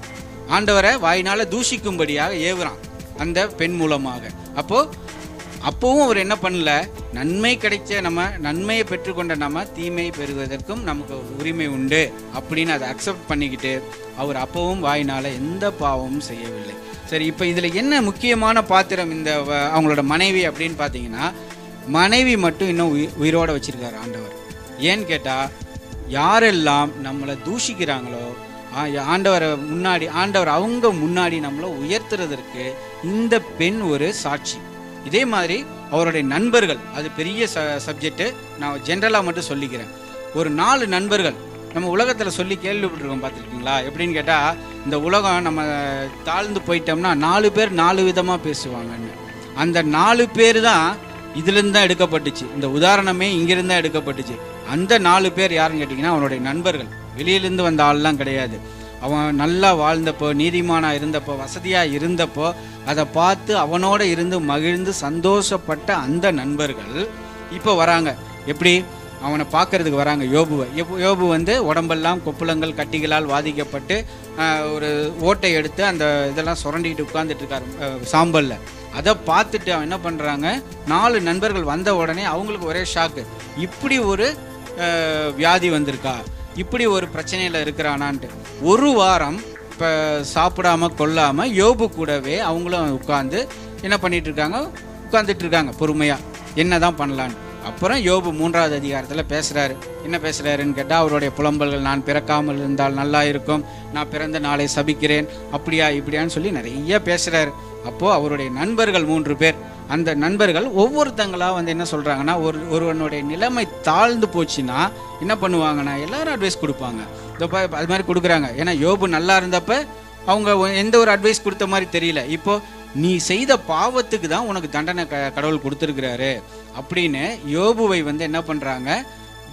ஆண்டவரை வாயினால் தூஷிக்கும்படியாக ஏவுறான் அந்த பெண் மூலமாக. அப்போவும் அவர் என்ன பண்ணல, நன்மை கிடைச்ச நம்ம, நன்மையை பெற்றுக்கொண்ட நம்ம தீமை பெறுவதற்கும் நமக்கு உரிமை உண்டு அப்படின்னு அதை அக்செப்ட் பண்ணிக்கிட்டு அவர் அப்பவும் வாயினால் எந்த பாவமும் செய்யவில்லை. சரி, இப்போ இதில் என்ன முக்கியமான பாத்திரம் இந்த அவங்களோட மனைவி அப்படின்னு பார்த்தீங்கன்னா, மனைவி மட்டும் இன்னும் உயிரோடு வச்சிருக்காரு ஆண்டவர். ஏன்னு கேட்டால், யாரெல்லாம் நம்மளை தூஷிக்கிறாங்களோ ஆண்டவர் அவங்க முன்னாடி நம்மளை உயர்த்துறதற்கு இந்த பெண் ஒரு சாட்சி. இதே மாதிரி அவருடைய நண்பர்கள், அது பெரிய சப்ஜெக்டு, நான் ஜென்ரலாக மட்டும் சொல்லிக்கிறேன். ஒரு 4 நண்பர்கள் நம்ம உலகத்தில் சொல்லி கேள்விப்பட்டிருக்கோம், பார்த்துருக்கீங்களா? எப்படின்னு கேட்டால், இந்த உலகம் நம்ம தாழ்ந்து போயிட்டோம்னா 4 பேர் 4 விதமாக பேசுவாங்கன்னு. அந்த 4 பேர் தான் இதுலேருந்து தான் எடுக்கப்பட்டுச்சு. இந்த உதாரணமே இங்கிருந்து தான் எடுக்கப்பட்டுச்சு. அந்த 4 பேர் யாருன்னு கேட்டிங்கன்னா, அவனுடைய நண்பர்கள். வெளியிலேருந்து வந்த ஆள்லாம் கிடையாது. அவன் நல்லா வாழ்ந்தப்போ, நீதிமானாக இருந்தப்போ, வசதியாக இருந்தப்போ அதை பார்த்து அவனோட இருந்து மகிழ்ந்து சந்தோஷப்பட்ட அந்த நண்பர்கள் இப்போ வராங்க. எப்படி அவனை பார்க்கறதுக்கு வராங்க யோபுவை. யோபு வந்து உடம்பெல்லாம் கொப்புளங்கள் கட்டிகளால் வாதிக்கப்பட்டு ஒரு ஓட்டை எடுத்து அந்த இதெல்லாம் சுரண்டிட்டு உட்கார்ந்துட்டு இருக்காரு சாம்பலில். அதை பார்த்துட்டு அவன் என்ன பண்ணுறாங்க, 4 நண்பர்கள் வந்த உடனே அவங்களுக்கு ஒரே ஷாக்கு, இப்படி ஒரு வியாதி வந்திருக்கா, இப்படி ஒரு பிரச்சனையில் இருக்கிறானான்ட்டு. ஒரு வாரம் இப்போ சாப்பிடாம கொள்ளாமல் யோபு கூடவே அவங்களும் உட்காந்து என்ன பண்ணிட்டு இருக்காங்க, உட்காந்துட்டு இருக்காங்க பொறுமையாக, என்ன தான் பண்ணலான்னு. அப்புறம் யோபு 3வது அதிகாரத்தில் பேசுகிறாரு. என்ன பேசுகிறாருன்னு கேட்டால், அவருடைய புலம்பல்கள், நான் பிறக்காமல் இருந்தால் நல்லா இருக்கும், நான் பிறந்த நாளை சபிக்கிறேன், அப்படியா இப்படியான்னு சொல்லி நிறைய பேசுகிறாரு. அப்போது அவருடைய நண்பர்கள் 3 பேர், அந்த நண்பர்கள் ஒவ்வொருத்தங்களாக வந்து என்ன சொல்கிறாங்கன்னா, ஒருவனுடைய நிலைமை தாழ்ந்து போச்சுன்னா என்ன பண்ணுவாங்கன்னா, எல்லாரும் அட்வைஸ் கொடுப்பாங்க. அது மாதிரி கொடுக்குறாங்க. ஏன்னா யோபு நல்லா இருந்தப்ப அவங்க எந்த ஒரு அட்வைஸ் கொடுத்த மாதிரி தெரியல. இப்போது நீ செய்த பாவத்துக்கு தான் உனக்கு தண்டனை கடவுள் கொடுத்துருக்கிறாரு அப்படின்னு யோபுவை வந்து என்ன பண்ணுறாங்க,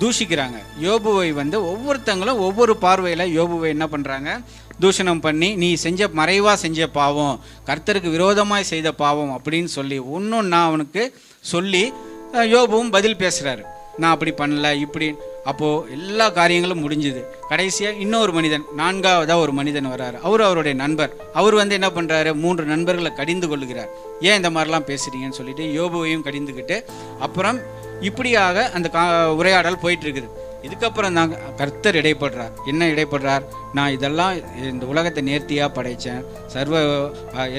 தூஷிக்கிறாங்க. யோபுவை வந்து ஒவ்வொருத்தங்களும் ஒவ்வொரு பார்வையில் யோபுவை என்ன பண்ணுறாங்க, தூஷணம் பண்ணி, நீ செஞ்ச மறைவாக செஞ்ச பாவம், கர்த்தருக்கு விரோதமாய் செய்த பாவம் அப்படின்னு சொல்லி ஒன்றுன்னா அவனுக்கு சொல்லி யோபுவும் பதில் பேசுகிறாரு, நான் அப்படி பண்ணல இப்படி. அப்போது எல்லா காரியங்களும் முடிஞ்சுது. கடைசியாக இன்னொரு மனிதன், 4வதாக ஒரு மனிதன் வர்றாரு. அவருடைய நண்பர். அவர் வந்து என்ன பண்ணுறாரு, 3 நண்பர்களை கடிந்து கொள்ளுகிறார். ஏன் இந்த மாதிரிலாம் பேசுகிறீங்கன்னு சொல்லிட்டு யோபுவையும் கடிந்துக்கிட்டு அப்புறம் இப்படியாக அந்த உரையாடல் போயிட்டு இருக்குது. இதுக்கப்புறம் தான் கர்த்தர் இடைப்படுறார். என்ன இடைப்படுறார், நான் இதெல்லாம் இந்த உலகத்தை நேர்த்தியாக படைத்தேன்,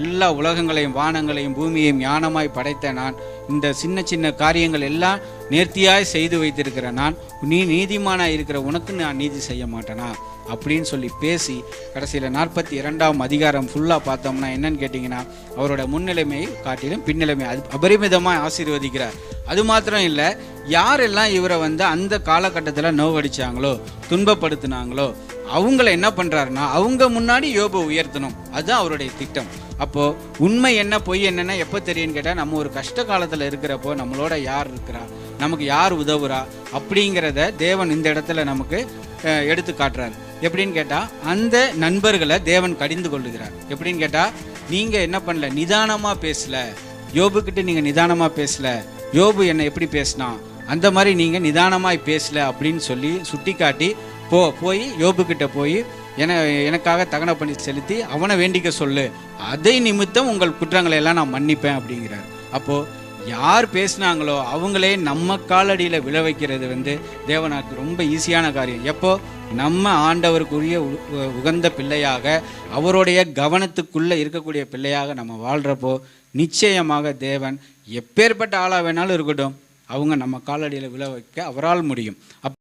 எல்லா உலகங்களையும் வானங்களையும் பூமியையும் ஞானமாய் படைத்த நான், இந்த சின்ன சின்ன காரியங்கள் எல்லாம் நேர்த்தியாய் செய்து வைத்திருக்கிற நான், நீ நீதிமானாக இருக்கிற உனக்கு நான் நீதி செய்ய மாட்டேனா அப்படின்னு சொல்லி பேசி கடைசியில் 42ஆம் அதிகாரம் ஃபுல்லாக பார்த்தோம்னா என்னன்னு கேட்டிங்கன்னா, அவரோட முன்னிலைமையை காட்டிலும் பின்னிலைமை அபரிமிதமாக ஆசீர்வதிக்கிறார். அது மாத்திரம் இல்லை, யாரெல்லாம் இவரை வந்து அந்த காலகட்டத்தில் நோவடிச்சாங்களோ, துன்பப்படுத்தினாங்களோ, அவங்கள என்ன பண்ணுறாருன்னா அவங்க முன்னாடி யோபு உயர்த்தணும். அதுதான் அவருடைய திட்டம். அப்போது உண்மை என்ன பொய் என்னென்னா எப்போ தெரியும்னு கேட்டால், நம்ம ஒரு கஷ்ட காலத்தில் இருக்கிறப்போ நம்மளோட யார் இருக்கிறா, நமக்கு யார் உதவுறா அப்படிங்கிறத தேவன் இந்த இடத்துல நமக்கு எடுத்து காட்டுறாரு. எப்படின்னு கேட்டால், அந்த நண்பர்களை தேவன் கடிந்து கொள்ளுகிறார். எப்படின்னு கேட்டால், நீங்கள் என்ன பண்ணல, நிதானமாக பேசல, யோபுக்கிட்ட நீங்கள் நிதானமாக பேசல, யோபு என்னை எப்படி பேசினா, அந்த மாதிரி நீங்கள் நிதானமாய் பேசல அப்படின்னு சொல்லி சுட்டி காட்டி போய் யோபுக்கிட்ட போய் எனக்காக தகன பண்ணி செலுத்தி அவனை வேண்டிக்க சொல்லு, அதை நிமித்தம் உங்கள் குற்றங்களை எல்லாம் நான் மன்னிப்பேன் அப்படிங்கிறார். அப்போது யார் பேசினாங்களோ அவங்களே நம்ம காலடியில் விழ வைக்கிறது தேவனாக்கு ரொம்ப ஈஸியான காரியம். எப்போ நம்ம ஆண்டவருக்குரிய உகந்த பிள்ளையாக, அவருடைய கவனத்துக்குள்ளே இருக்கக்கூடிய பிள்ளையாக நம்ம வாழ்கிறப்போ நிச்சயமாக தேவன் எப்பேற்பட்ட ஆளாக வேணாலும் இருக்கட்டும், அவங்க நம்ம காலடியில் விழ வைக்க அவரால் முடியும்.